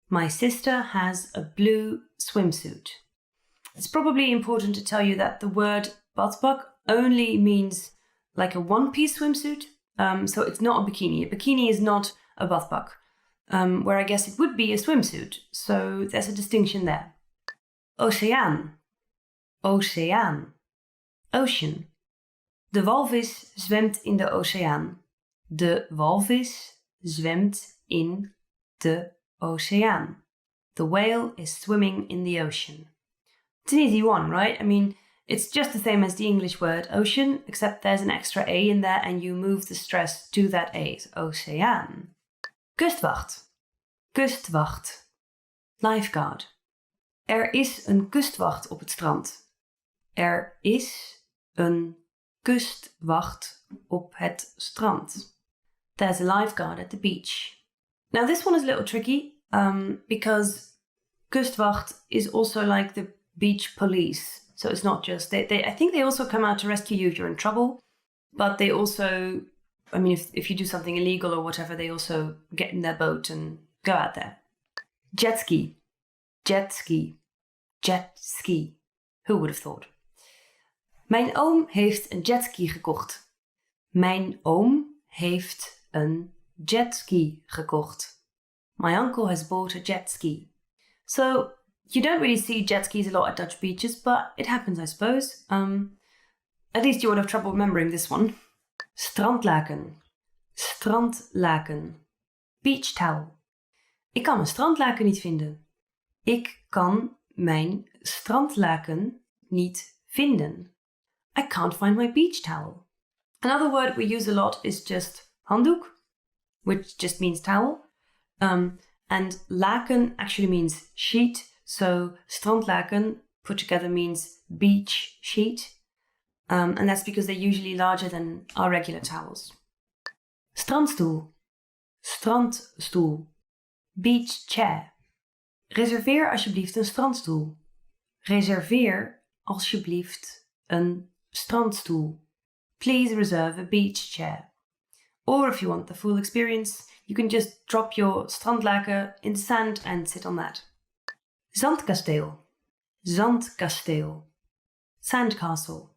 My sister has a blue swimsuit. It's probably important to tell you that the word badpak only means like a one-piece swimsuit. So it's not a bikini. A bikini is not a badpak, where I guess it would be a swimsuit. So there's a distinction there. Oceaan, oceaan, ocean. De walvis zwemt in de oceaan. De walvis zwemt in de oceaan. The whale is swimming in the ocean. It's an easy one, right? I mean, it's just the same as the English word ocean, except there's an extra A in there and you move the stress to that A. So, oceaan. Kustwacht. Kustwacht. Lifeguard. Er is een kustwacht op het strand. Er is een kustwacht op het strand. There's a lifeguard at the beach. Now this one is a little tricky because kustwacht is also like the beach police. So it's not just, I think they also come out to rescue you if you're in trouble, but they also, I mean, if you do something illegal or whatever, they also get in their boat and go out there. Jet ski, jet ski, jet ski. Who would have thought? Mijn oom heeft een jetski gekocht. Mijn oom heeft een jetski gekocht. My uncle has bought a jet ski. So you don't really see jet skis a lot at Dutch beaches, but it happens, I suppose. At least you won't have trouble remembering this one. Strandlaken. Strandlaken. Beach towel. Ik kan mijn strandlaken niet vinden. Ik kan mijn strandlaken niet vinden. I can't find my beach towel. Another word we use a lot is just handdoek. which just means towel. And laken actually means sheet. So strandlaken put together means beach sheet. And that's because they're usually larger than our regular towels. Strandstoel, strandstoel, beach chair. Reserveer alsjeblieft een strandstoel. Reserveer alsjeblieft een strandstoel. Please reserve a beach chair. Or if you want the full experience, you can just drop your strandlaken in the sand and sit on that. Zandkasteel, zandkasteel, sandcastle.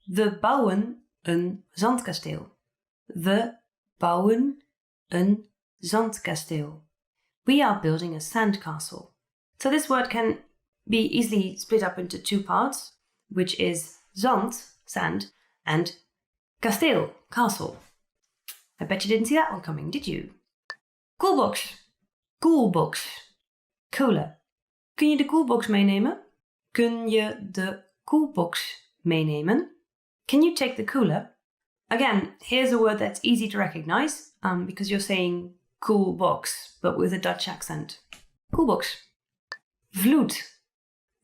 We bouwen een zandkasteel. We bouwen een zandkasteel. We are building a sandcastle. So this word can be easily split up into two parts, which is zand, sand, and kasteel, castle. I bet you didn't see that one coming, did you? Koelbox, koelbox, koelen. Kun je de koelbox meenemen? Kun je de koelbox meenemen? Can you take the cooler? Again, here's a word that's easy to recognize because you're saying cool box, but with a Dutch accent. Koelbox. Vloed,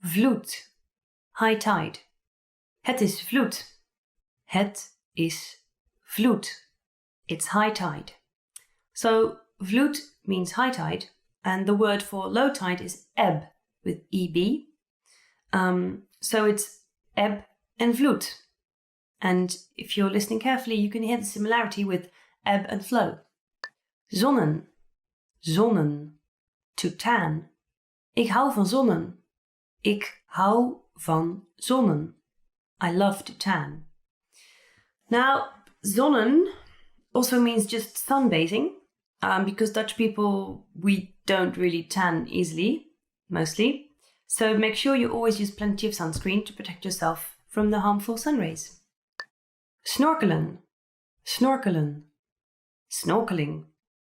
vloed, high tide. Het is vloed. Het is vloed. It's high tide. So vloed means high tide, and the word for low tide is ebb with EB. So it's ebb and vloed. And if you're listening carefully, you can hear the similarity with ebb and flow. Zonnen, zonnen, to tan. Ik hou van zonnen. Ik hou van zonnen. I love to tan. Now, zonnen also means just sunbathing, because Dutch people, we don't really tan easily, mostly. So make sure you always use plenty of sunscreen to protect yourself from the harmful sun rays. Snorkelen, snorkelen, snorkeling.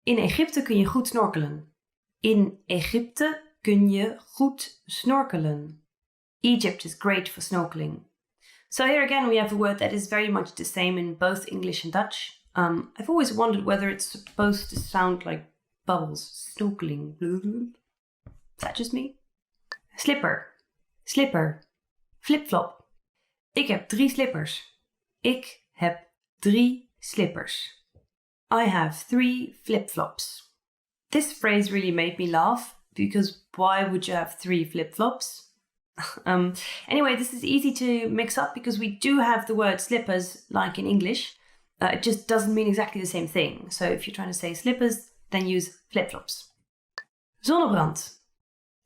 In Egypte kun je goed snorkelen. In Egypte kun je goed snorkelen. Egypt is great for snorkeling. So here again we have a word that is very much the same in both English and Dutch. I've always wondered whether it's supposed to sound like bubbles. Snorkeling. Is that just me? Slipper, slipper, flip-flop. Ik heb 3 slippers. Ik heb 3 slippers. I have 3 flip-flops. This phrase really made me laugh because why would you have 3 flip-flops? Anyway, this is easy to mix up because we do have the word slippers like in English. It just doesn't mean exactly the same thing. So if you're trying to say slippers, then use flip-flops. Zonnebrand,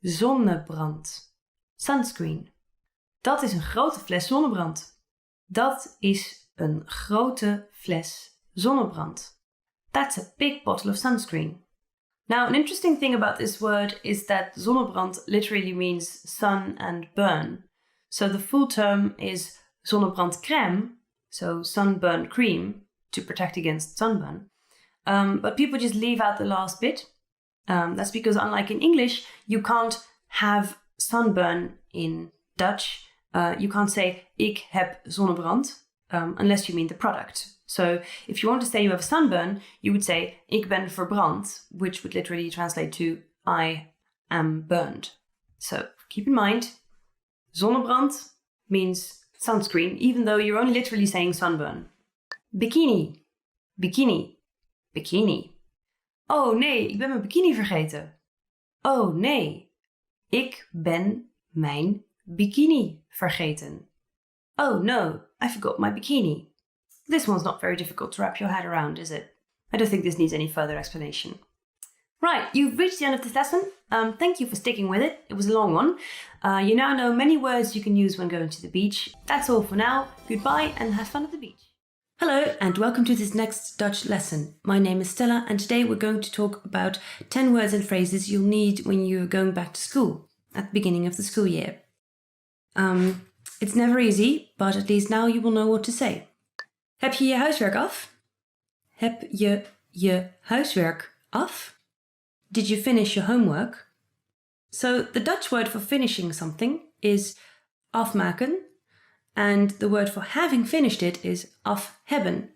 zonnebrand, sunscreen. Dat is een grote fles zonnebrand. Dat is een grote fles zonnebrand. That's a big bottle of sunscreen. Now, an interesting thing about this word is that zonnebrand literally means sun and burn. So the full term is zonnebrandcrème, so sunburn cream to protect against sunburn. But people just leave out the last bit. That's because unlike in English, you can't have sunburn in Dutch. You can't say ik heb zonnebrand unless you mean the product. So if you want to say you have a sunburn, you would say ik ben verbrand, which would literally translate to I am burned. So keep in mind, zonnebrand means sunscreen, even though you're only literally saying sunburn. Bikini, bikini, bikini. Oh nee, ik ben mijn bikini vergeten. Oh nee, ik ben mijn bikini vergeten. Oh no, I forgot my bikini. This one's not very difficult to wrap your head around, is it? I don't think this needs any further explanation. Right, you've reached the end of this lesson. Thank you for sticking with it. It was a long one. You now know many words you can use when going to the beach. That's all for now. Goodbye and have fun at the beach. Hello and welcome to this next Dutch lesson. My name is Stella and today we're going to talk about 10 words and phrases you'll need when you're going back to school at the beginning of the school year. It's never easy, but at least now you will know what to say. Heb je je huiswerk af? Heb je je huiswerk af? Did you finish your homework? So the Dutch word for finishing something is afmaken, and the word for having finished it is af hebben.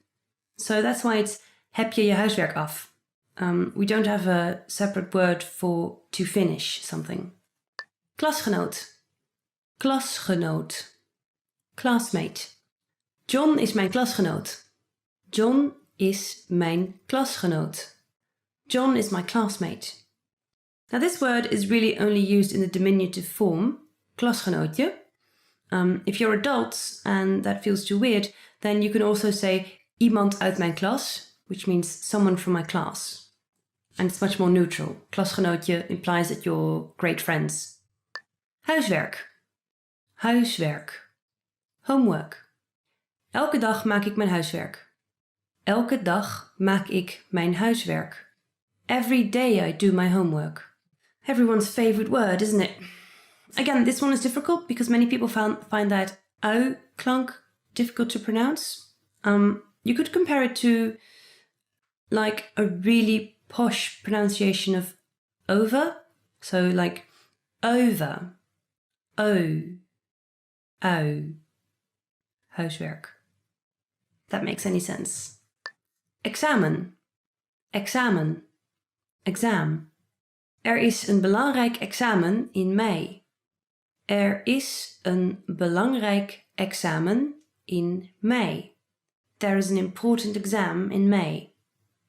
So that's why it's heb je je huiswerk af. We don't have a separate word for to finish something. Klasgenoot. Klasgenoot. Classmate. John is mijn klasgenoot. John is mijn klasgenoot. John is my classmate. Now this word is really only used in the diminutive form, klasgenootje. If you're adults and that feels too weird, then you can also say iemand uit mijn klas, which means someone from my class. And it's much more neutral. Klasgenootje implies that you're great friends. Huiswerk. Huiswerk. Homework. Elke dag maak ik mijn huiswerk. Elke dag maak ik mijn huiswerk. Every day I do my homework. Everyone's favorite word, isn't it? Again, this one is difficult because many people find that au klank difficult to pronounce. You could compare it to like a really posh pronunciation of over. So like over, o, au, huiswerk. That makes any sense. Examen, examen, exam. Er is een belangrijk examen in mei. Er is een belangrijk examen in mei. There is an important exam in May.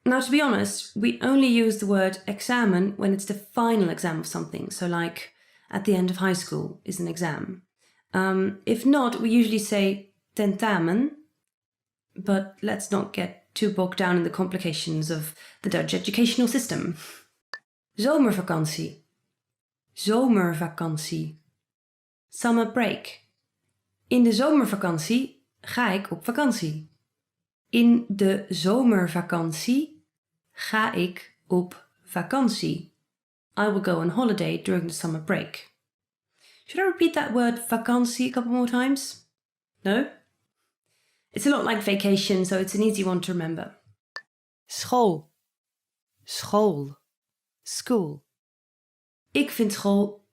Now, to be honest, we only use the word examen when it's the final exam of something. So like at the end of high school is an exam. If not, we usually say tentamen. But let's not get too bogged down in the complications of the Dutch educational system. Zomervakantie. Zomervakantie. Summer break. In de zomervakantie ga ik op vakantie. In de zomervakantie ga ik op vakantie. I will go on holiday during the summer break. Should I repeat that word vakantie a couple more times? No? It's a lot like vacation, so it's an easy one to remember. School. School. School. Ik vind school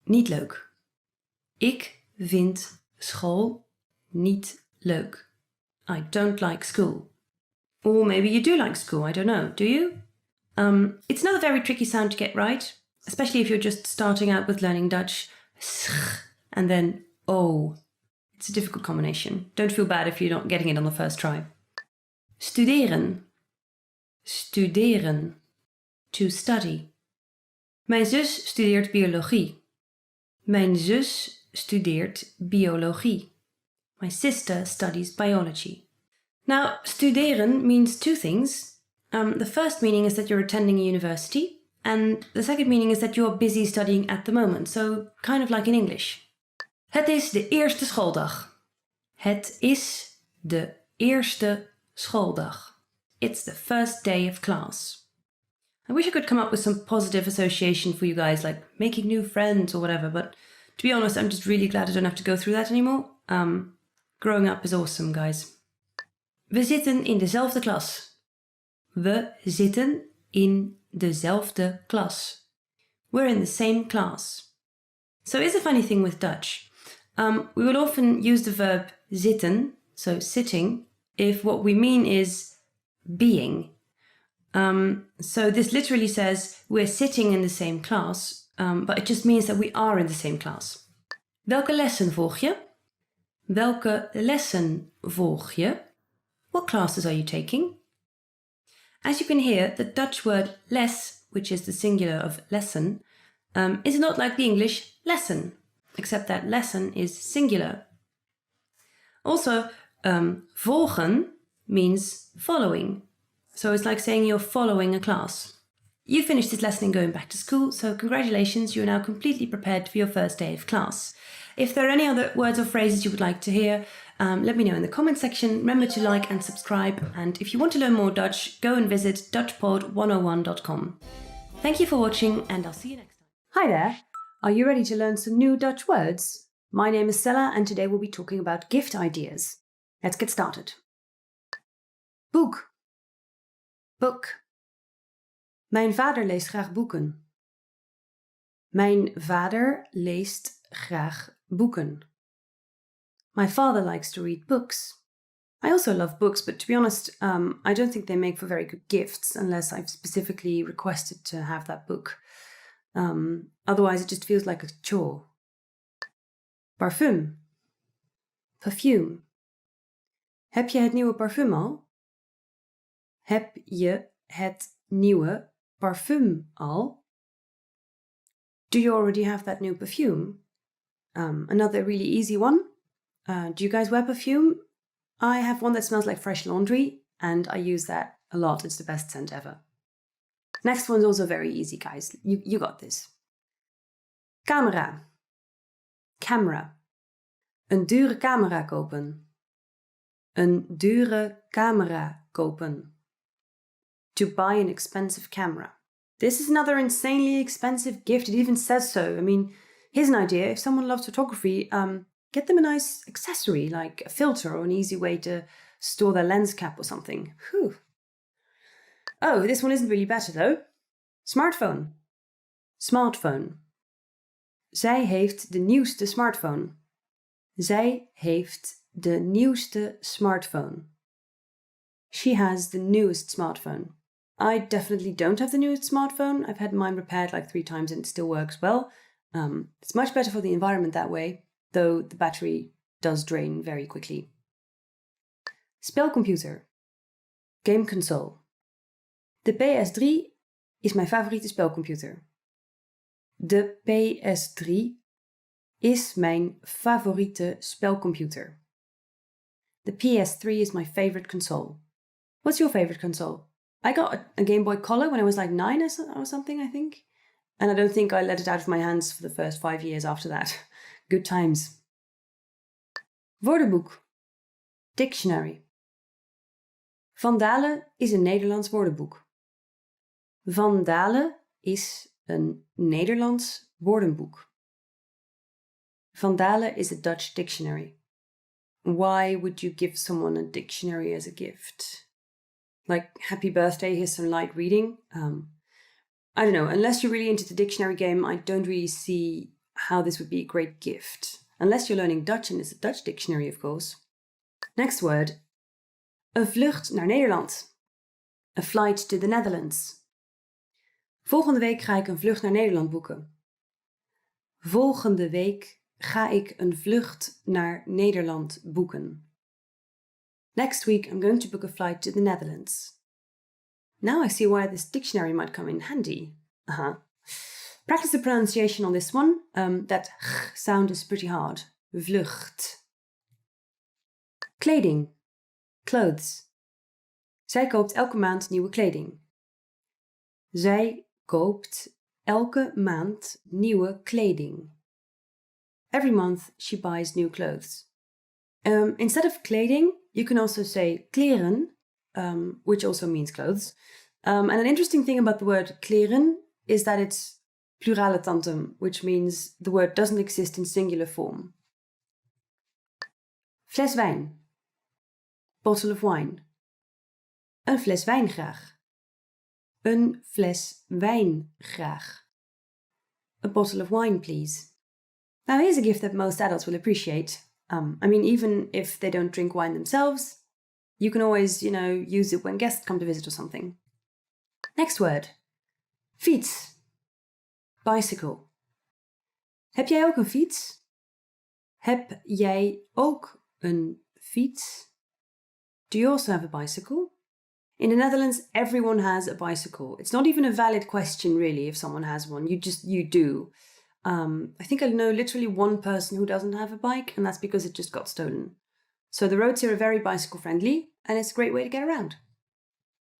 niet leuk. Ik vind school niet leuk. I don't like school. Or maybe you do like school, I don't know. Do you? It's another very tricky sound to get right, especially if you're just starting out with learning Dutch. Sch and then O. It's a difficult combination. Don't feel bad if you're not getting it on the first try. Studeren. Studeren. To study. Mijn zus studeert biologie. Mijn zus studeert biologie. My sister studies biology. Now, studeren means two things. The first meaning is that you're attending a university, and the second meaning is that you're busy studying at the moment, so kind of like in English. Het is de eerste schooldag. Het is de eerste schooldag. It's the first day of class. I wish I could come up with some positive association for you guys, like making new friends or whatever, but to be honest, I'm just really glad I don't have to go through that anymore. Growing up is awesome, guys. We zitten in dezelfde klas. We zitten in dezelfde klas. We're in the same class. So it's a funny thing with Dutch. We will often use the verb zitten, so sitting, if what we mean is being. So this literally says we're sitting in the same class, but it just means that we are in the same class. Welke lessen volg je? Welke lessen volg je? What classes are you taking? As you can hear, the Dutch word les, which is the singular of lesson, is not like the English lesson, except that lesson is singular. Also, volgen means following. So it's like saying you're following a class. You finished this lesson and going back to school, so congratulations, you're now completely prepared for your first day of class. If there are any other words or phrases you would like to hear, let me know in the comment section. Remember to like and subscribe, and if you want to learn more Dutch, go and visit dutchpod101.com. Thank you for watching, and I'll see you next time. Hi there! Are you ready to learn some new Dutch words? My name is Stella, and today we'll be talking about gift ideas. Let's get started. Boek. Book. Mijn vader leest graag boeken. Mijn vader leest graag boeken. My father likes to read books. I also love books, but to be honest, I don't think they make for very good gifts unless I've specifically requested to have that book. Otherwise, it just feels like a chore. Parfum. Perfume. Heb je het nieuwe parfum al? Heb je het nieuwe parfum al? Do you already have that new perfume? Another really easy one. Do you guys wear perfume? I have one that smells like fresh laundry, and I use that a lot. It's the best scent ever. Next one's also very easy, guys. You got this. Camera. Camera. Een dure camera kopen. Een dure camera kopen. To buy an expensive camera. This is another insanely expensive gift. It even says so. I mean, here's an idea. If someone loves photography, get them a nice accessory, like a filter or an easy way to store their lens cap or something. Whew. Oh, this one isn't really better though. Smartphone. Smartphone. Zij heeft de nieuwste smartphone. Zij heeft de nieuwste smartphone. She has the newest smartphone. I definitely don't have the newest smartphone. I've had mine repaired like 3 times and it still works well. It's much better for the environment that way, though the battery does drain very quickly. Spelcomputer. Game console. De PS3 is mijn favoriete spelcomputer. De PS3 is mijn favoriete spelcomputer. The PS3 is my favorite console. What's your favorite console? I got a Game Boy Color when I was like 9 or something, I think. And I don't think I let it out of my hands for the first 5 years after that. Good times. Woordenboek. Dictionary. Van Dalen is een Nederlands woordenboek. Van Dalen is een Nederlands woordenboek. Van Dalen is a Dutch dictionary. Why would you give someone a dictionary as a gift? Like, happy birthday, here's some light reading. I don't know, unless you're really into the dictionary game, I don't really see how this would be a great gift. Unless you're learning Dutch and it's a Dutch dictionary, of course. Next word. Een vlucht naar Nederland. A flight to the Netherlands. Volgende week ga ik een vlucht naar Nederland boeken. Volgende week ga ik een vlucht naar Nederland boeken. Next week, I'm going to book a flight to the Netherlands. Now I see why this dictionary might come in handy. Practice the pronunciation on this one. That ch sound is pretty hard. Vlucht. Kleding. Clothes. Zij koopt elke maand nieuwe kleding. Zij koopt elke maand nieuwe kleding. Every month she buys new clothes. Instead of kleding, you can also say kleren, which also means clothes. And an interesting thing about the word kleren is that it's plurale tantum, which means the word doesn't exist in singular form. Fles wijn. Bottle of wine. Een fles wijn graag. Een fles wijn graag. A bottle of wine, please. Now here's a gift that most adults will appreciate. I mean, even if they don't drink wine themselves, you can always, use it when guests come to visit or something. Next word. Fiets. Bicycle. Heb jij ook een fiets? Heb jij ook een fiets? Do you also have a bicycle? In the Netherlands, everyone has a bicycle. It's not even a valid question, really, if someone has one. You do. I think I know literally one person who doesn't have a bike, and that's because it just got stolen. So the roads here are very bicycle friendly, and it's a great way to get around.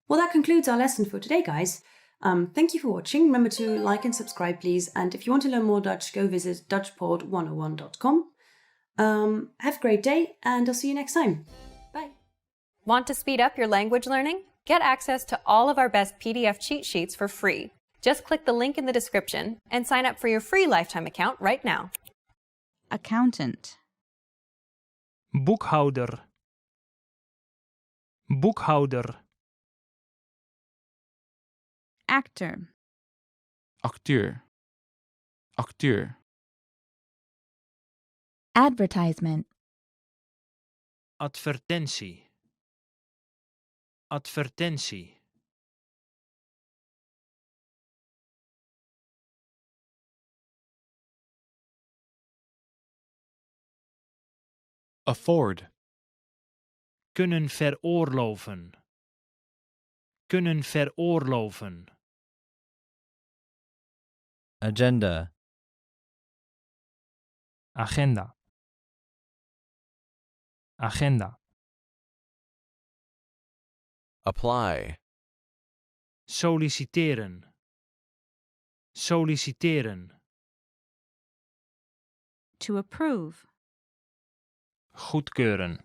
Well, that concludes our lesson for today, guys. Thank you for watching. Remember to like and subscribe, please. And if you want to learn more Dutch, go visit dutchpod101.com. Have a great day, and I'll see you next time. Bye. Want to speed up your language learning? Get access to all of our best PDF cheat sheets for free. Just click the link in the description and sign up for your free lifetime account right now. Accountant. Boekhouder. Boekhouder. Actor. Acteur. Acteur. Advertisement. Advertentie. Advertentie. Afford. Kunnen veroorloven. Kunnen veroorloven. Agenda. Agenda. Agenda. Apply. Solliciteren. Solliciteren. To approve. Goedkeuren.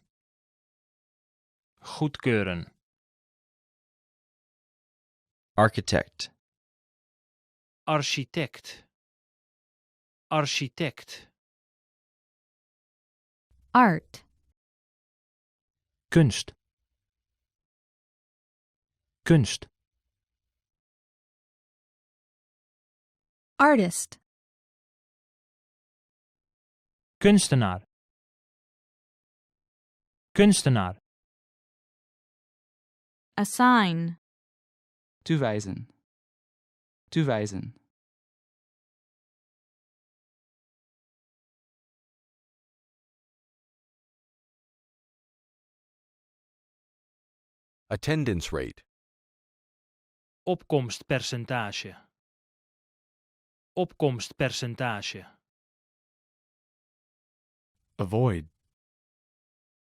Goedkeuren. Architect. Architect. Architect. Art. Kunst. Kunst. Artist. Kunstenaar. Kunstenaar. Assign. Toewijzen. Toewijzen. Attendance rate. Opkomstpercentage. Opkomstpercentage. Avoid.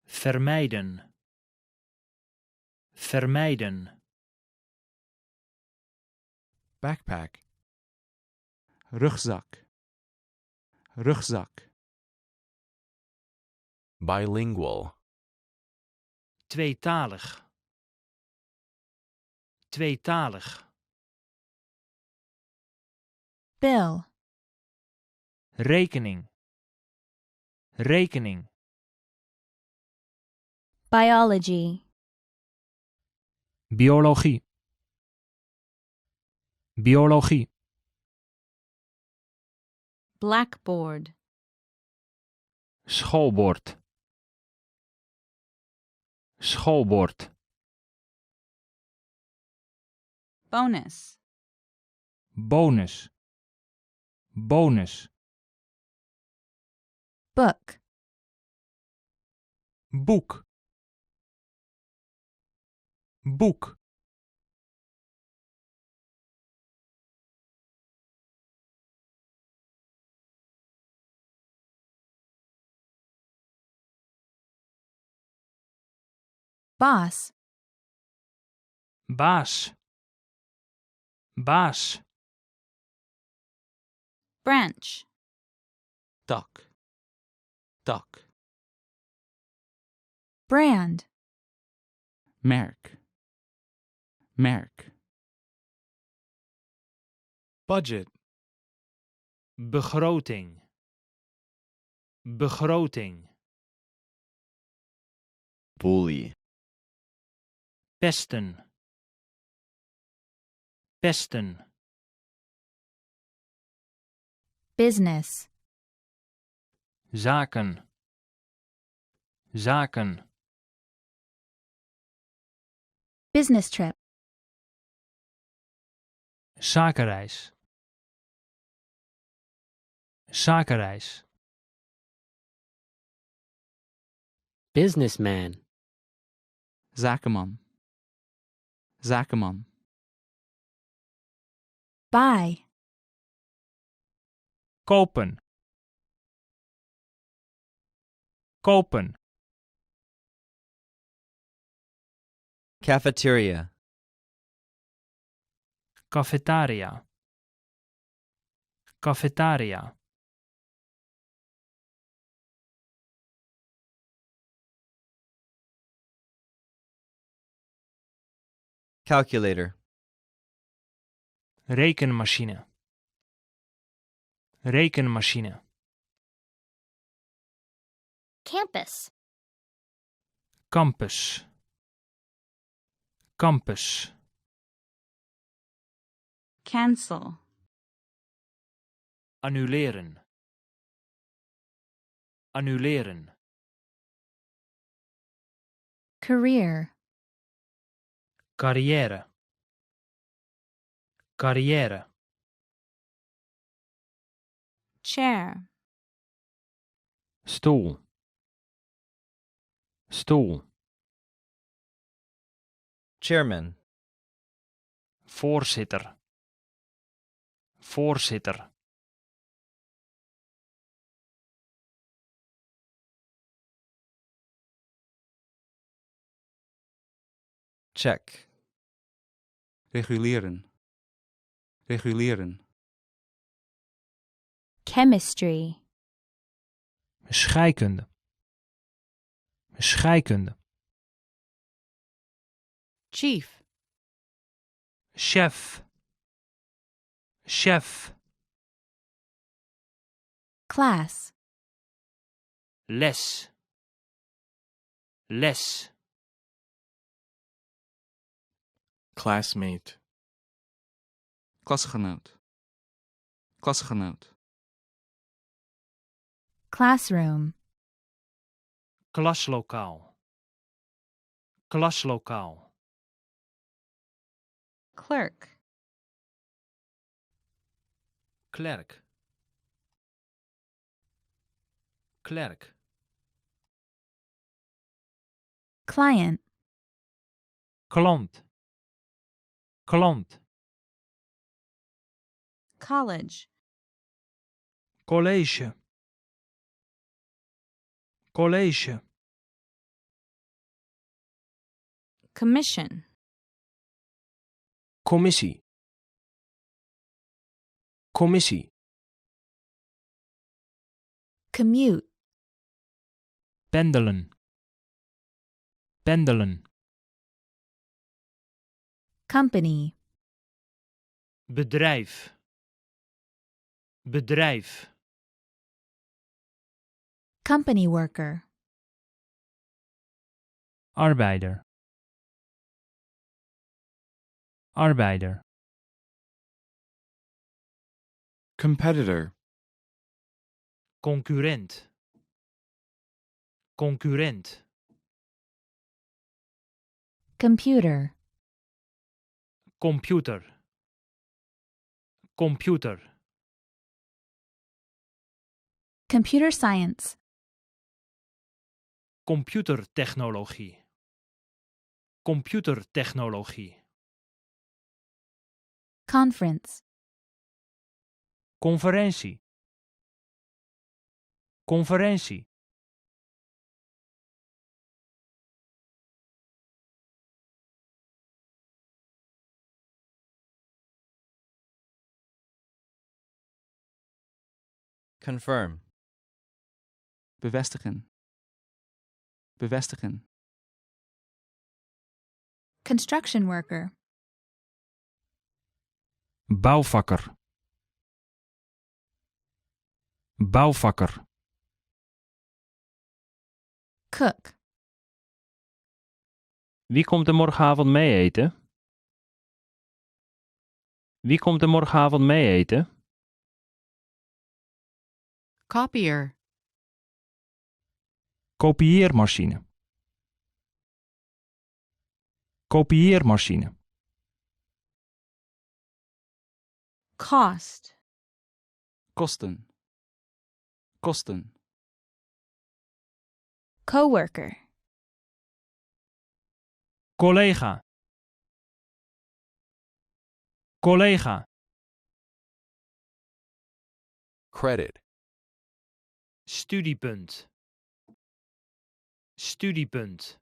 Vermijden. Vermijden. Backpack. Rugzak. Rugzak. Bilingual. Tweetalig. Tweetalig. Bill. Rekening. Rekening. Biology. Biologie. Biologie. Blackboard. Schoolbord. Schoolbord. Bonus. Bonus. Bonus. Book. Boek. Boek. Boss. Baas. Baas. Branch. Tak. Tak. Brand. Merk. Merk. Budget. Begroting. Begroting. Bully. Pesten. Pesten. Business. Zaken. Zaken. Business trip. Zakenreis. Zakenreis. Businessman. Zakenman. Zakenman. Buy. Kopen. Kopen. Cafeteria. Cafetaria. Cafetaria. Calculator. Rekenmachine. Rekenmachine. Campus. Campus. Campus. Cancel. Annuleren. Annuleren. Career. Carrière. Carrière. Chair. Stoel. Stoel. Chairman. Voorzitter. Voorzitter. Check. Reguleren. Reguleren. Chemistry. Scheikunde. Scheikunde. Chief. Chef. Chef. Class. Les. Les. Classmate. Klasgenoot. Klasgenoot. Classroom. Klaslokaal. Klaslokaal. Clerk. Klerk. Klerk. Client. Klant. Klant. College. College. College. Commission. Commissie. Commissie. Commute. Pendelen. Pendelen. Company. Bedrijf. Bedrijf. Company worker. Arbeider. Arbeider. Competitor. Concurrent. Concurrent. Computer. Computer. Computer. Computer science. Computertechnologie. Computertechnologie. Conference. Conferentie. Conferentie. Confirm. Bevestigen. Bevestigen. Construction worker. Bouwvakker. Bouwvakker. Cook. Wie komt er morgenavond mee eten? Wie komt er morgenavond mee eten? Copier. Kopieermachine. Kopieermachine. Cost. Kosten. Kosten. Coworker. Collega. Collega. Credit. Studiepunt. Studiepunt.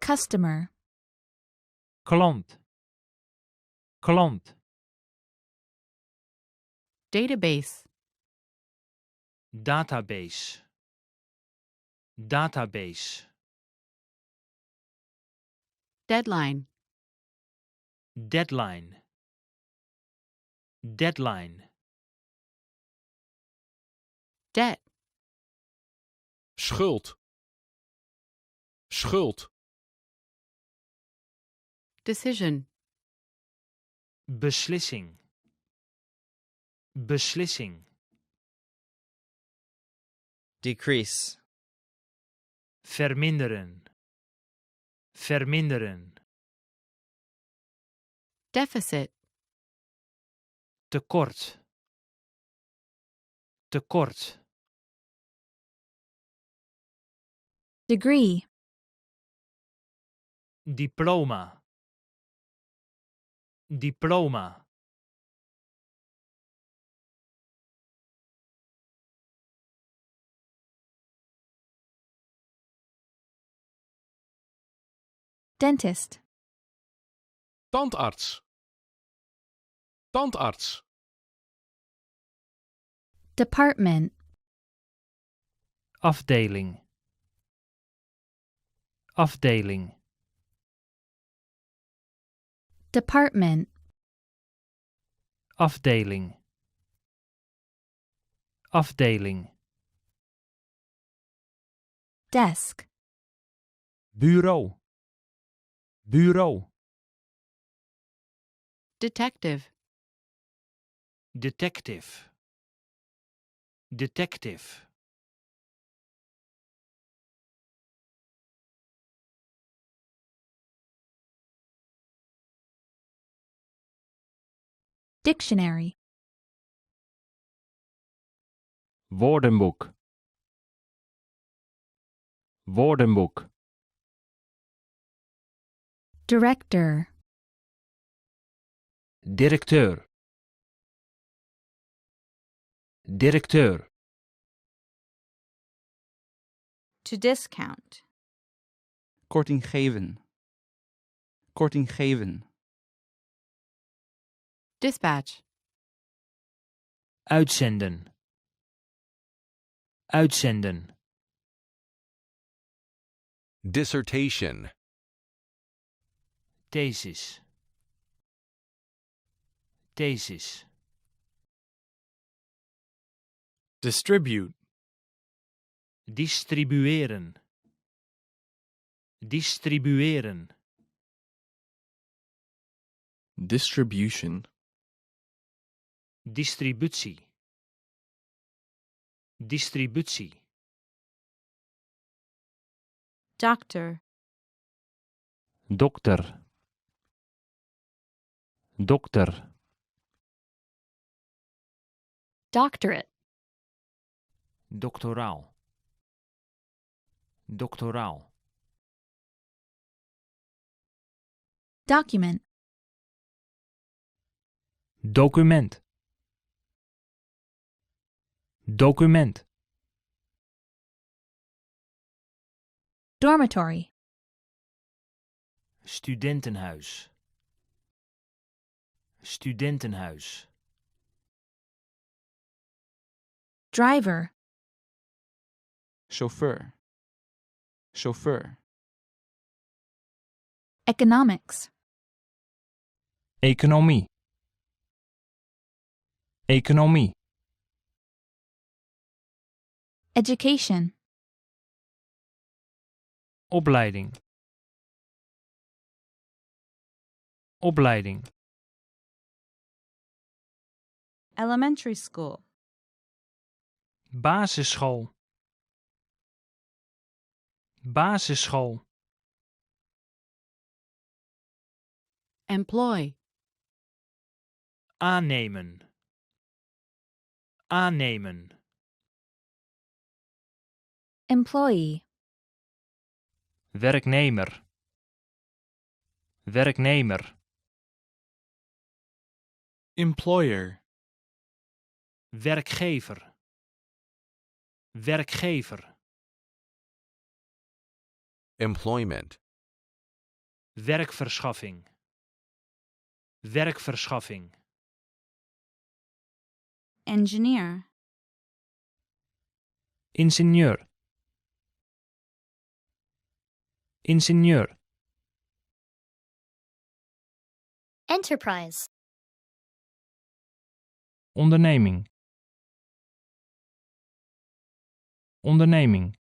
Customer. Klant. Klant. Database. Database. Database. Deadline. Deadline. Deadline. Debt. Schuld. Schuld. Decision. Beslissing. Beslissing. Decrease. Verminderen. verminderen, deficit, tekort, tekort, degree, diploma, diploma, dentist, Tandarts. Tandarts. department, afdeling, afdeling, department, afdeling, afdeling, desk, bureau, bureau, detective, detective, detective, dictionary, woordenboek, woordenboek, director, directeur, directeur, to discount, Korting geven. Korting geven. dispatch, uitzenden, uitzenden, Dissertation. thesis, thesis, Distribute. distribueren, distribueren, Distribution. distributie, distributie, doctor, dokter, dokter, Doctorate. doctoraal, doctoraal, document, document, document, dormitory, studentenhuis, studentenhuis, driver, Chauffeur. Chauffeur. economics, economie, economie, education, opleiding, opleiding, elementary school, basisschool, basisschool, employ, aannemen, aannemen, employee, werknemer, werknemer, Employer. werkgever, werkgever, Employment. werkverschaffing, werkverschaffing, engineer, ingenieur, ingenieur, enterprise, onderneming, onderneming,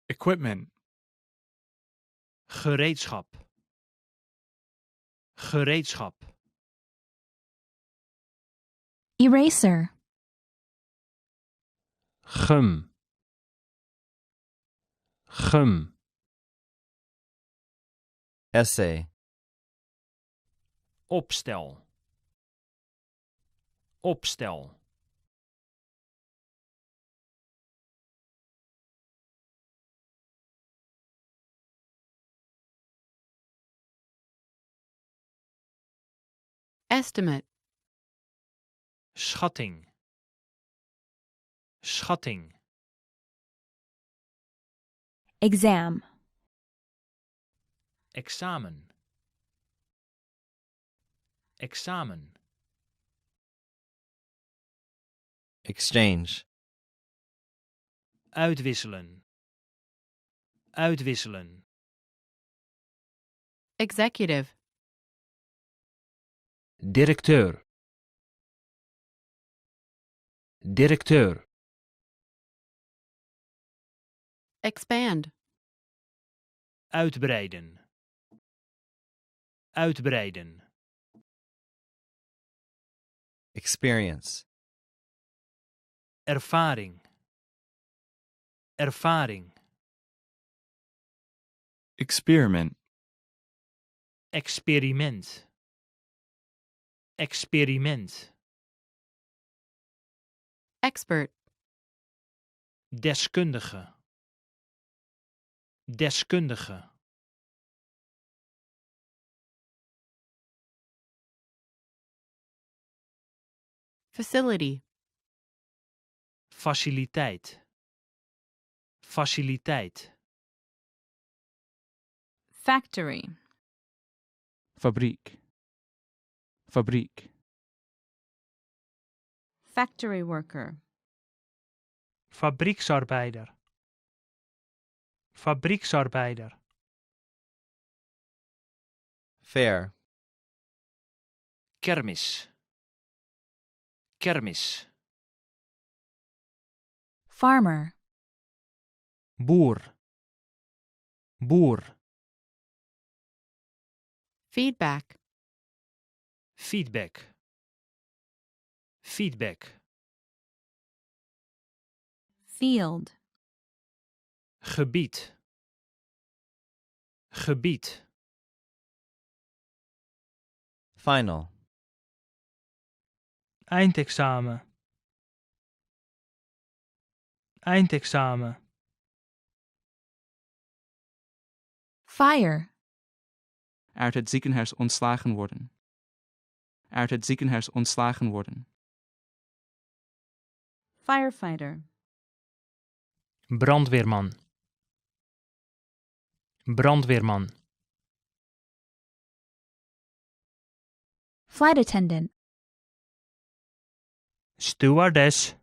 Equipment. gereedschap, gereedschap, eraser, gum, Gum. Essay. Opstel. Opstel. Estimate. Schatting. Schatting. Exam. Examen. Examen. Exchange. Uitwisselen. Uitwisselen. Executive. Directeur. Directeur. Expand. Uitbreiden. Uitbreiden. Experience. Ervaring. Ervaring. Experiment. Experiment. Experiment. Expert. Deskundige. Deskundige. Facility. Faciliteit. Faciliteit. Factory. Fabriek. Fabriek. Factory worker. Fabrieksarbeider. Fabrieksarbeider. Fair. Kermis. Kermis. Farmer. Boer. Boer. Feedback. Feedback. Feedback. Field. Gebied. Gebied. Final. Eindexamen. Eindexamen. Fire. Uit het ziekenhuis ontslagen worden. Uit het ziekenhuis ontslagen worden. Firefighter. Brandweerman. Brandweerman. Flight attendant. Stewardess.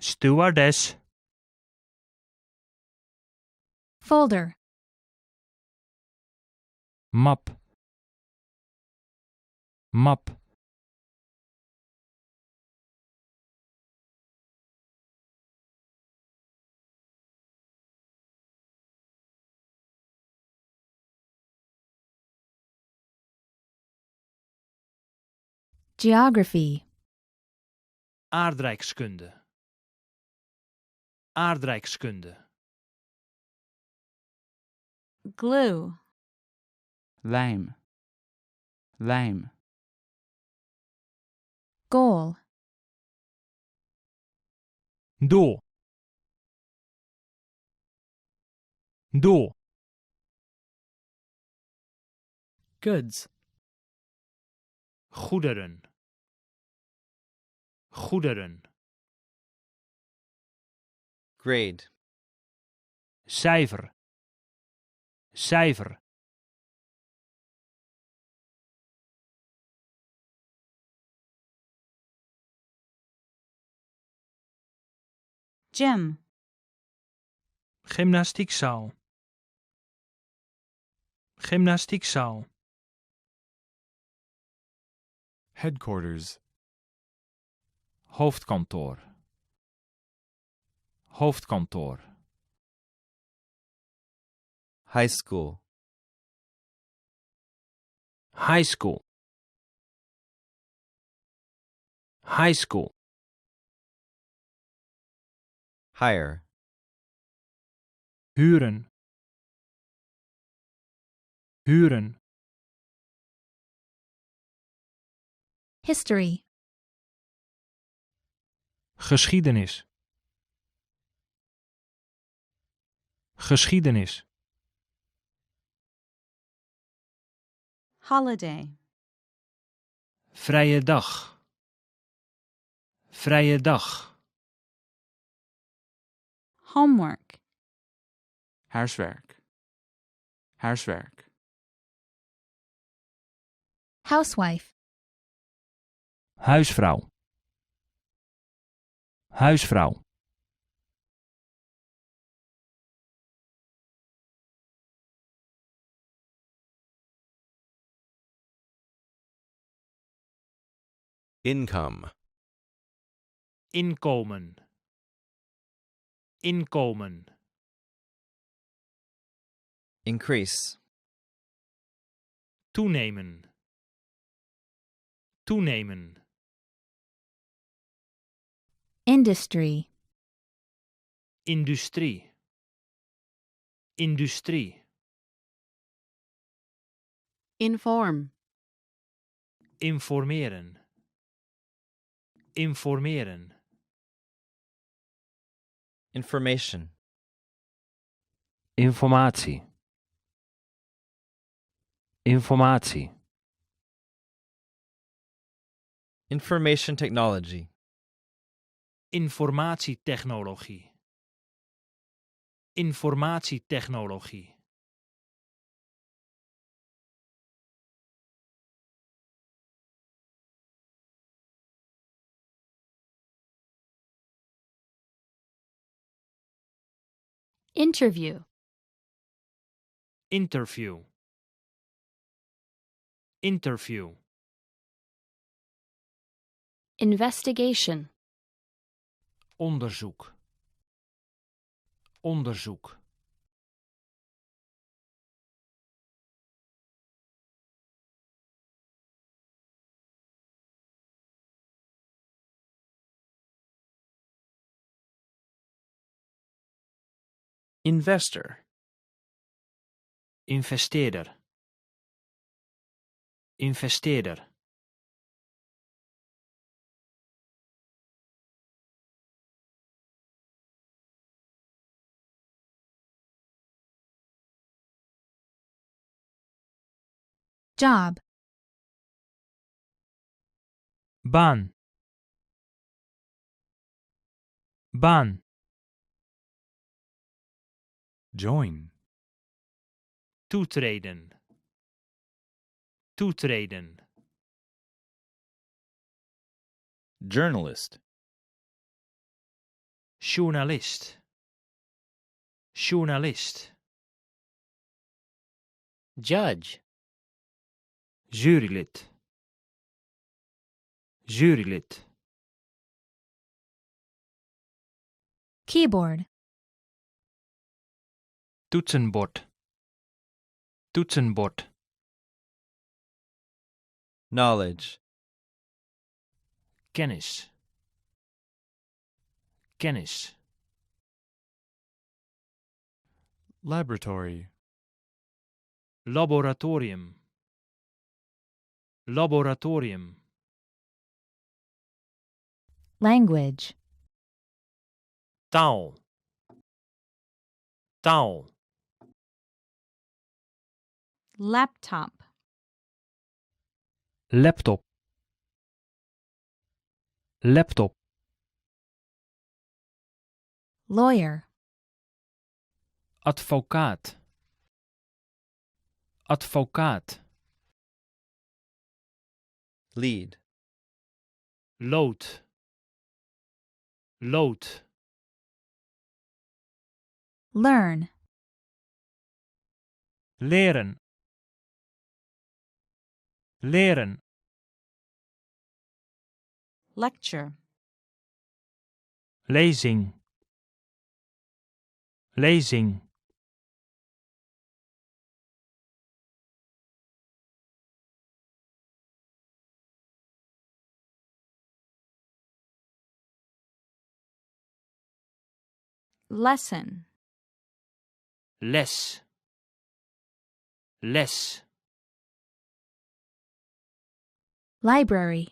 Stewardess. Folder. Map. Map. Geography. Aardrijkskunde. Aardrijkskunde. Glue. Lijm. Lijm. Goal. Doel. Doel. Goods. Goederen. Goederen. Grade. Cijfer. Cijfer. Gym. Gymnastiekzaal. Gymnastiekzaal. Headquarters. Hoofdkantoor. Hoofdkantoor. High school. High school. High school. Higher. huren, huren, History. geschiedenis, geschiedenis, Holiday. vrije dag, vrije dag, Homework. Huiswerk. Huiswerk. Housewife. huisvrouw, huisvrouw, Income. inkomen, inkomen, Increase. toenemen, toenemen, Industry. industrie, industrie, Inform. informeren, informeren, Information. informatie, informatie, Information technology. informatietechnologie, informatietechnologie, Interview. interview, interview, Investigation. onderzoek, onderzoek, Investor. investeerder, investeerder, Job. baan, baan, Join. toetreden, toetreden, Journalist. journalist, journalist, Judge. jurylid, jurylid, Keyboard. toetsenbord, toetsenbord, Knowledge. kennis, kennis, Laboratory. laboratorium, laboratorium, Language. taal, taal, Laptop. laptop, laptop, Lawyer. advocaat, advocaat, Lead. lood, lood, Learn. leren, leren, Lecture. lezing, lezing, Lesson. Les. Les. Library.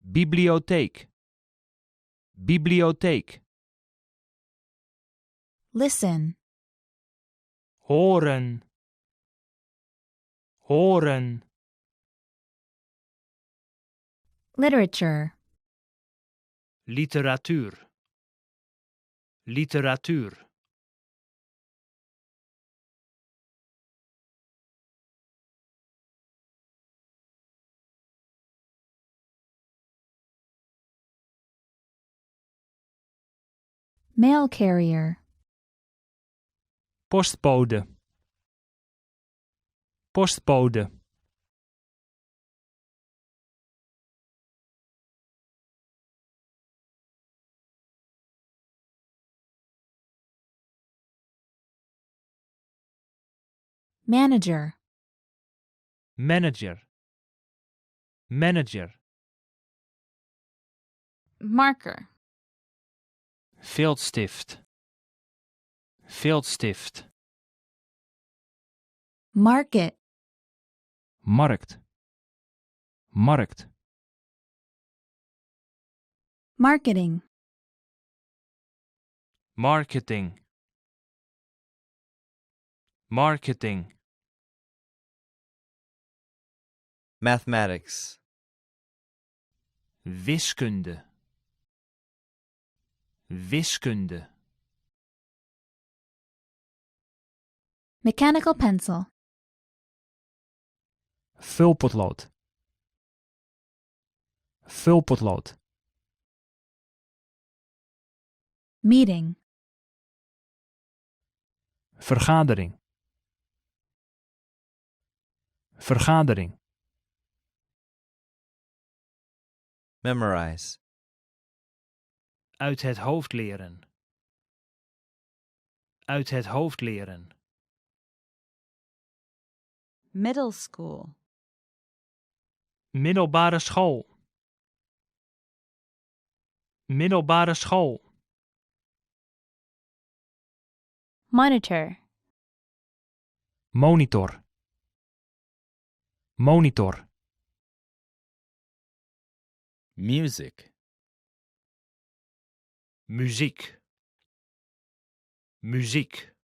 Bibliotheek. Bibliotheek. Listen. Horen. Horen. Literature. Literatuur. Literatuur. Mail carrier. Postbode. Postbode. Manager. Manager. Manager. Marker. Viltstift. Viltstift. Market. Markt. Markt. Marketing. Marketing. Marketing. Mathematics. Wiskunde. Wiskunde. Mechanical pencil. Vulpotlood. Vulpotlood. Meeting. Vergadering. Vergadering. Memorize. Uit het hoofd leren. Uit het hoofd leren. Middle school. Middelbare school. Middelbare school. Monitor. Monitor. Monitor. Music. Muziek. Muziek.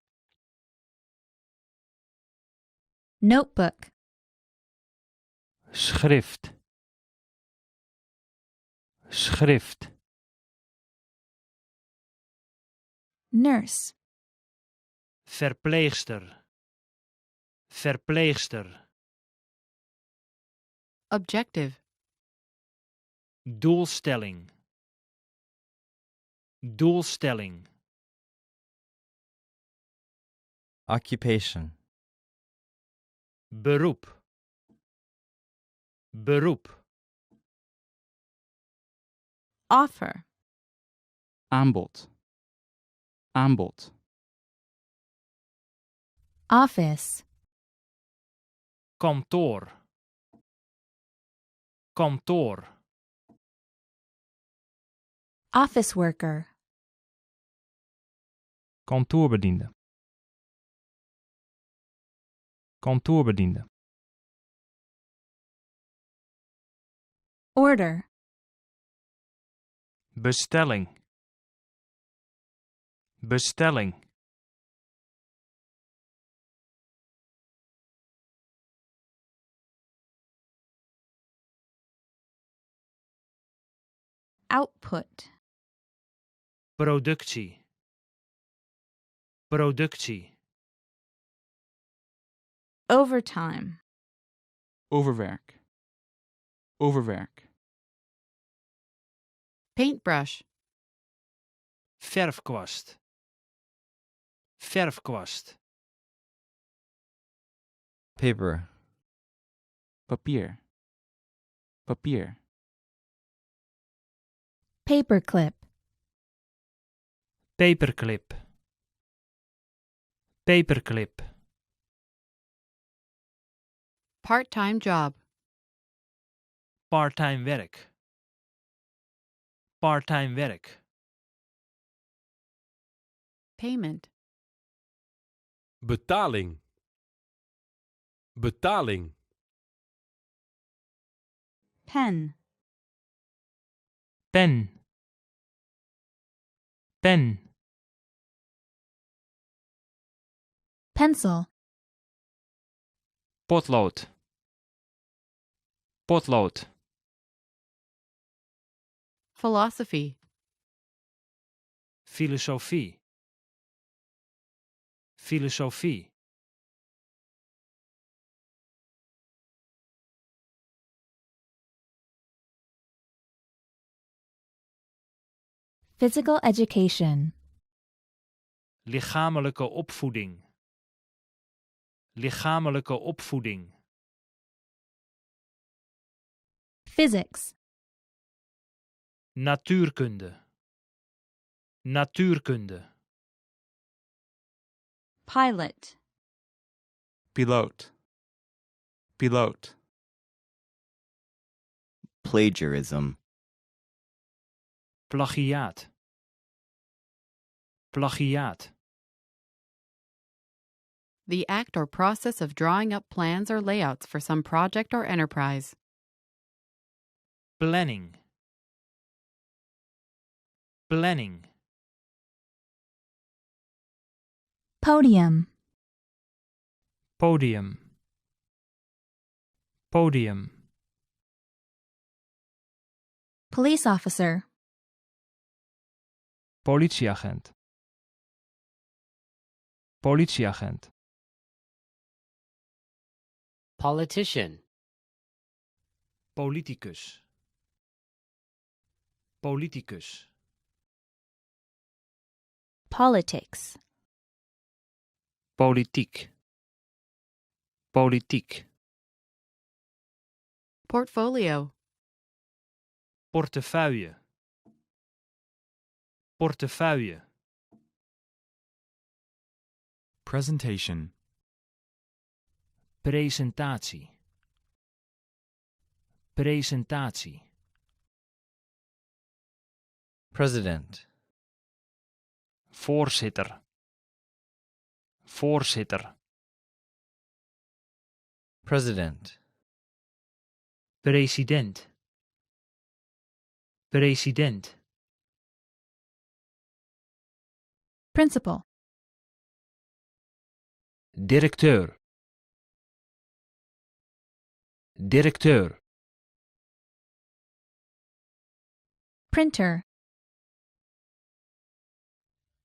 Notebook. Schrift. Schrift. Nurse. Verpleegster. Verpleegster. Objective. Doelstelling. Doelstelling. Occupation. Beroep. Beroep. Offer. Aanbod. Aanbod. Office. Kantoor. Kantoor. Office worker. Kantoorbediende. Kantoorbediende. Order. Bestelling. Bestelling. Output. Productie. Productie. Overtime. Overwerk. Overwerk. Paintbrush. Verfkwast. Verfkwast. Paper. Papier. Papier. Paperclip. Paperclip. Paperclip. Part-time job. Parttime werk. Parttime werk. Payment. Betaling. Betaling. Pen. Pen. Pen. Pencil. Potlood. Potlood. Philosophy. Filosofie. Filosofie. Physical education. Lichamelijke opvoeding. Lichamelijke opvoeding. Physics. Natuurkunde. Natuurkunde. Pilot. Piloot. Piloot. Plagiarism. Plagiaat. Plagiaat. The act or process of drawing up plans or layouts for some project or enterprise. Planning. Planning. Podium. Podium. Podium. Police officer. Politieagent. Politieagent. Politician. Politicus. Politicus. Politics. Politiek. Politiek. Portfolio. Portefeuille. Portefeuille. Presentation. Presentatie. Presentatie. President. Voorzitter. Voorzitter. President. President. President. Principal. Directeur. Directeur. Printer.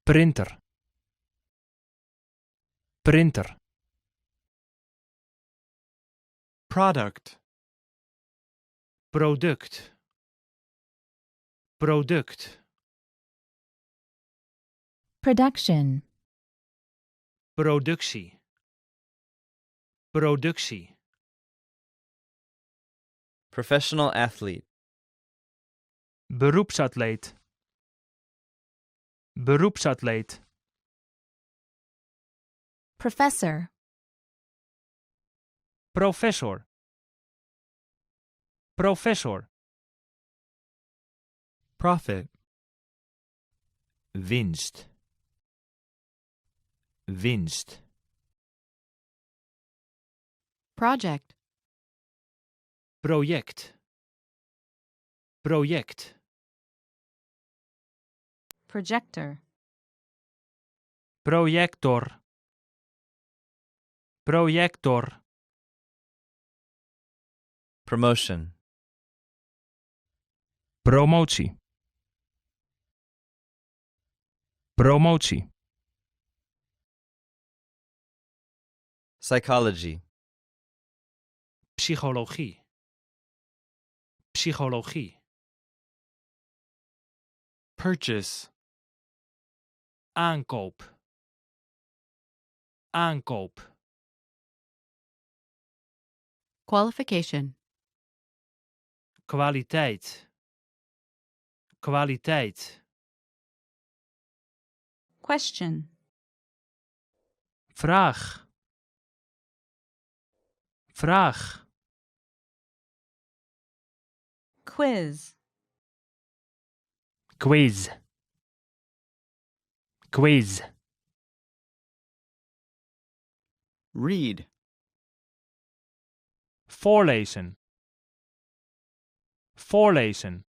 Printer. Printer. Product. Product. Product. Production. Productie. Productie. Professional athlete. Beroepsatleet. Beroepsatleet. Professor. Professor. Professor. Profit. Winst. Winst. Project. Project. Project. Projector. Projector. Projector. Promotion. Promotie. Promotie. Psychology. Psychologie. Psychologie. Purchase. Aankoop. Aankoop. Qualification. Kwaliteit. Kwaliteit. Question. Vraag. Vraag. Quiz. Quiz. Quiz. Read. Voorlezen. Voorlezen.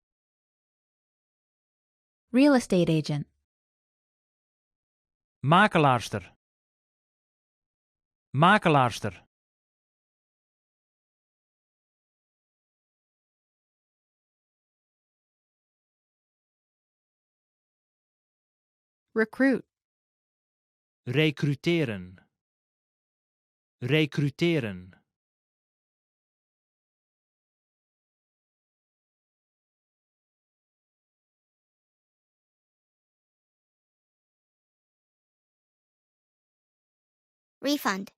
Real estate agent. Makelaarster. Makelaarster. Recruit. Recruteren. Recruteren. Refund.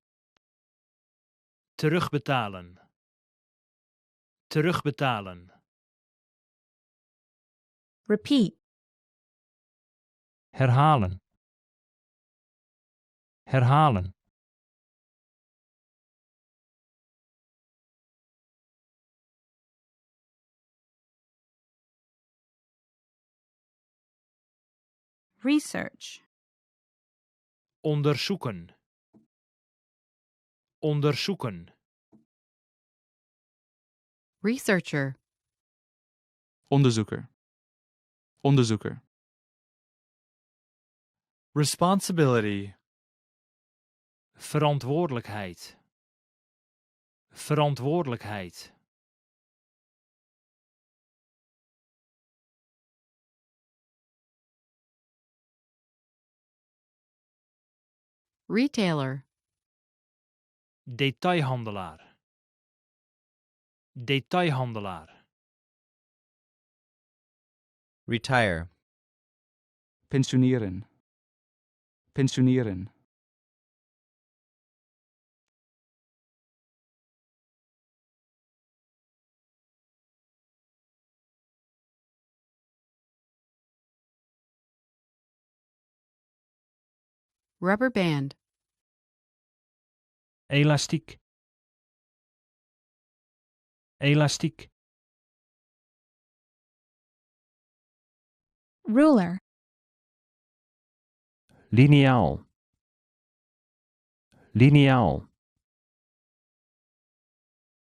Terugbetalen. Terugbetalen. Repeat. Herhalen. Herhalen. Research. Onderzoeken. Onderzoeken. Researcher. Onderzoeker. Onderzoeker. Responsibility. Verantwoordelijkheid. Verantwoordelijkheid. Retailer. Detailhandelaar. Detailhandelaar. Retire. Pensioneren. Pensioneren. Rubber band. Elastiek. Elastiek. Ruler. Liniaal. Liniaal.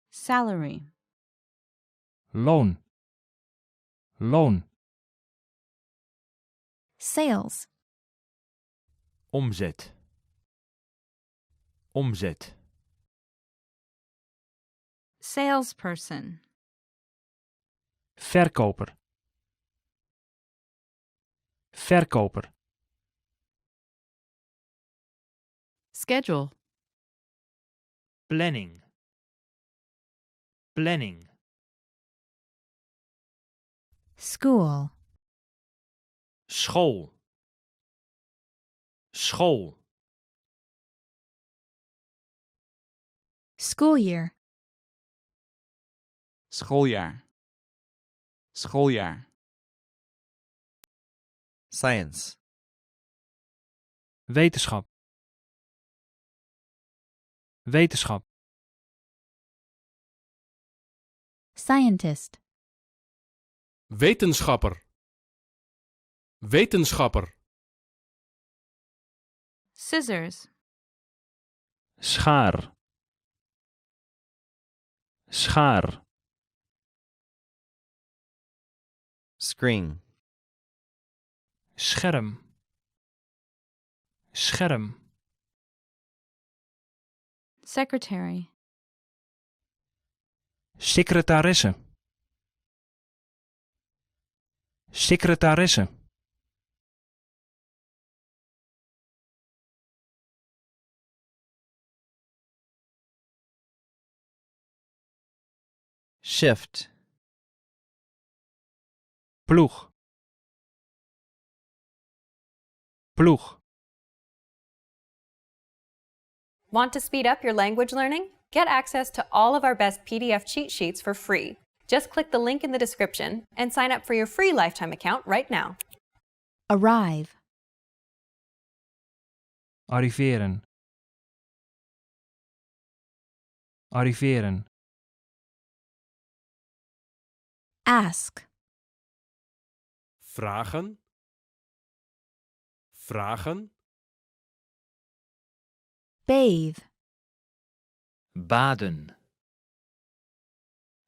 Salary. Loon. Loon. Sales. Omzet. Omzet. Salesperson. Verkoper. Verkoper. Schedule. Planning. Planning. School. School. School. School year. Schooljaar. Schooljaar. Science. Wetenschap. Wetenschap. Scientist. Wetenschapper. Wetenschapper. Scissors. Schaar. Schaar. Screen. Scherm. Scherm. Secretary. Secretaresse. Secretaresse. Shift. Ploeg. Ploeg. Want to speed up your language learning? Get access to all of our best PDF cheat sheets for free. Just click the link in the description and sign up for your free lifetime account right now. Arrive. Arriveren. Arriveren. Ask. Vragen. Vragen. Bathe. baden,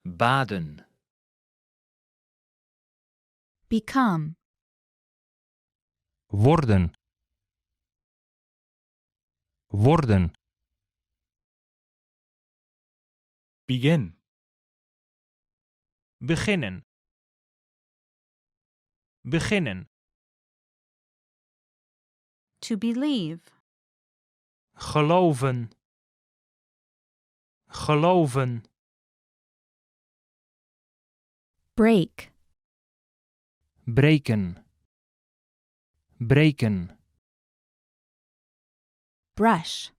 baden, Become. Worden. Worden. Begin. beginnen, beginnen, To believe. geloven, geloven, Break. breken, breken, Brush.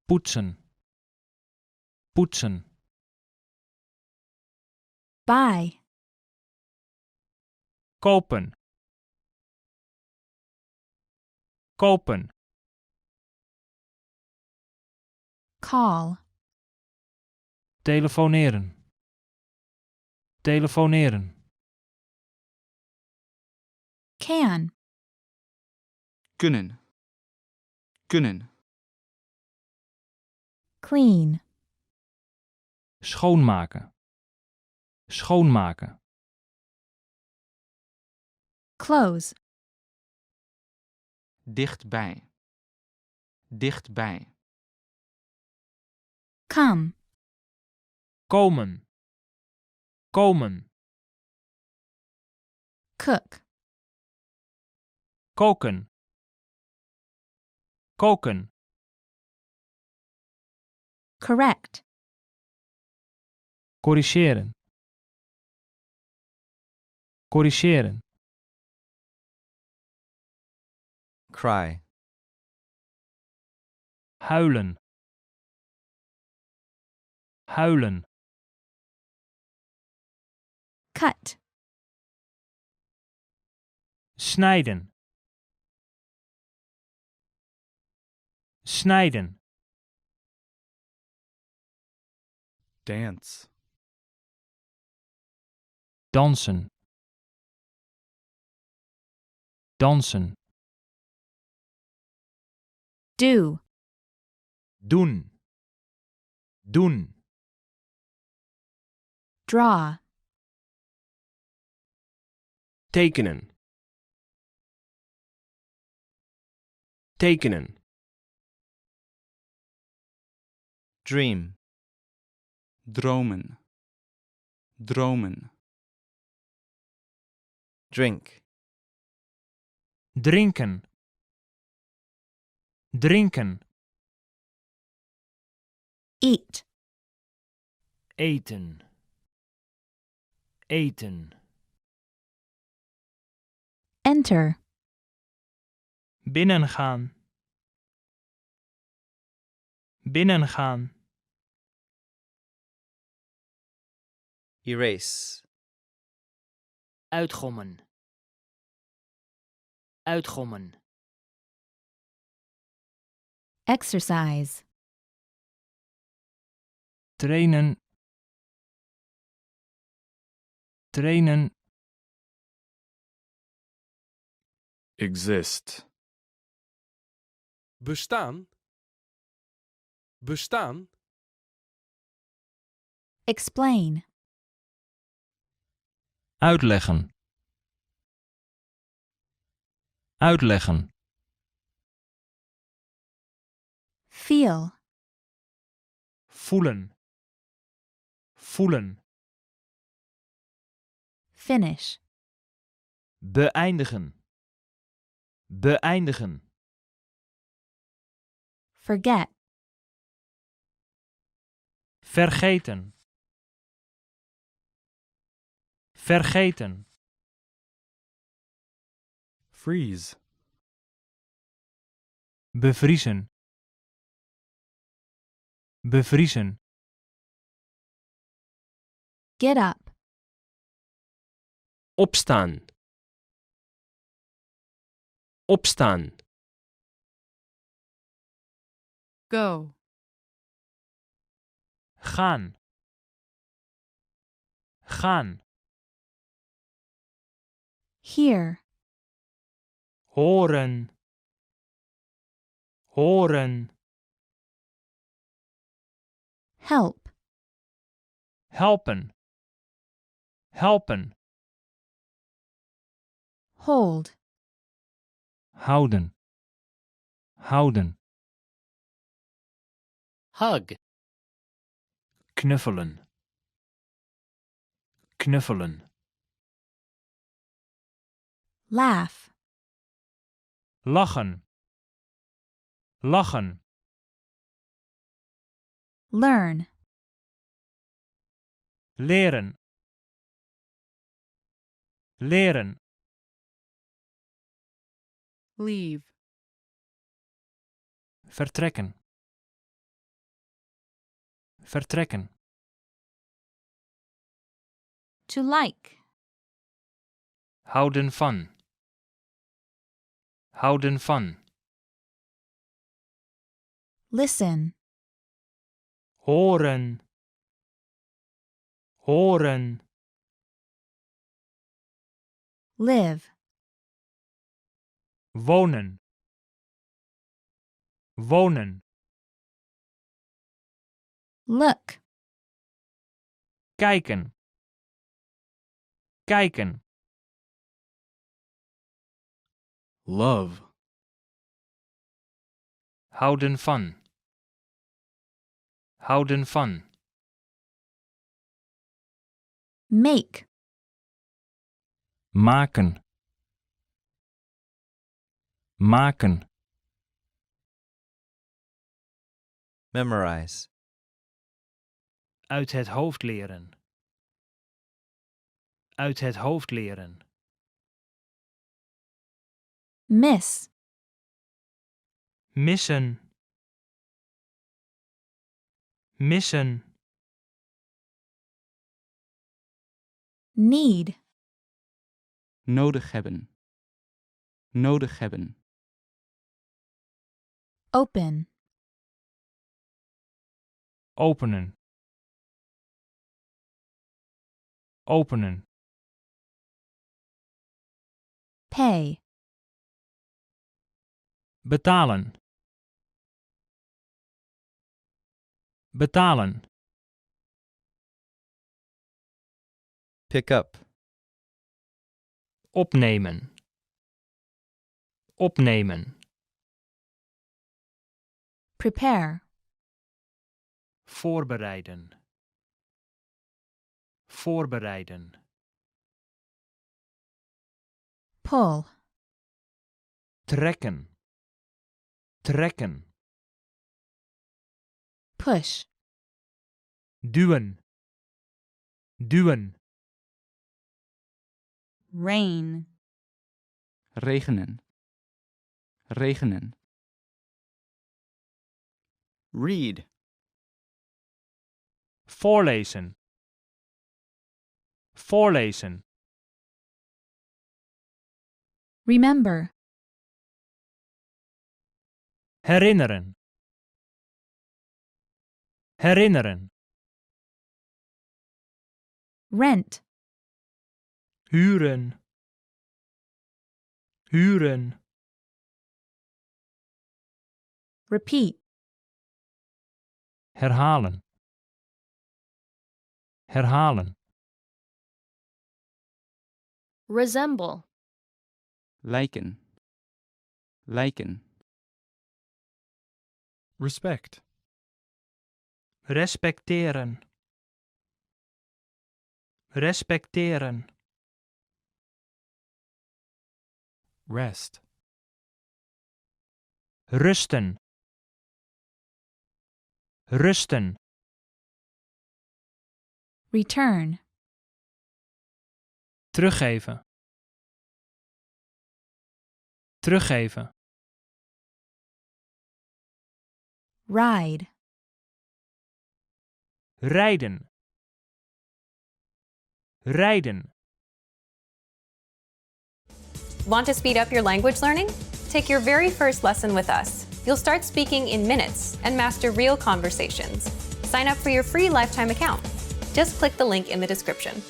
poetsen, poetsen, Buy. kopen, kopen, Call. telefoneren, telefoneren, Can. Kunnen. Kunnen. Clean. schoonmaken, schoonmaken, Close. Dichtbij. Dichtbij. Come. komen, komen, Cook. koken, koken, Correct. corrigeren, corrigeren, Cry. huilen, huilen, Cut. snijden, snijden, Dance. dansen, dansen, Do. doen, doen, Draw. tekenen, tekenen, Dream. Dromen. Dromen. Drink. drinken, drinken, Eat. eten, eten, Enter. binnengaan, binnengaan, Erase. uitgommen, uitgommen, Exercise. trainen, trainen, Exist. Bestaan. Bestaan. Explain. uitleggen, uitleggen, Feel. voelen, voelen, Finish. beëindigen, beëindigen, Forget. vergeten, vergeten, Freeze. bevriezen, bevriezen, Get up. opstaan, opstaan, Go. gaan, gaan, Hear. horen, horen, help, helpen, helpen, hold, houden, houden, Hug. knuffelen, knuffelen, laugh, lachen, lachen, learn, leren, leren, Leave. vertrekken, vertrekken, to like, houden van, houden van, listen, horen, horen, live, wonen, wonen, look, kijken, kijken, Love. houden van, houden van, make, maken, maken, memorize, uit het hoofd leren, uit het hoofd leren, miss, missen, missen, need, Nodig hebben. Nodig hebben. open, openen, openen, pay, betalen, betalen, pick up, opnemen, opnemen, prepare, voorbereiden, voorbereiden, pull, trekken, trekken, push, duwen, duwen, rain, Regenen. Regenen. read, voorlezen, voorlezen, remember, herinneren, herinneren, rent, huren, huren, repeat, herhalen, herhalen, resemble, Lijken. Lijken. Respect. respecteren, respecteren, Rest. rusten, rusten, return, teruggeven, teruggeven, ride, rijden, rijden. Want to speed up your language learning? Take your very first lesson with us. You'll start speaking in minutes and master real conversations. Sign up for your free lifetime account. Just click the link in the description.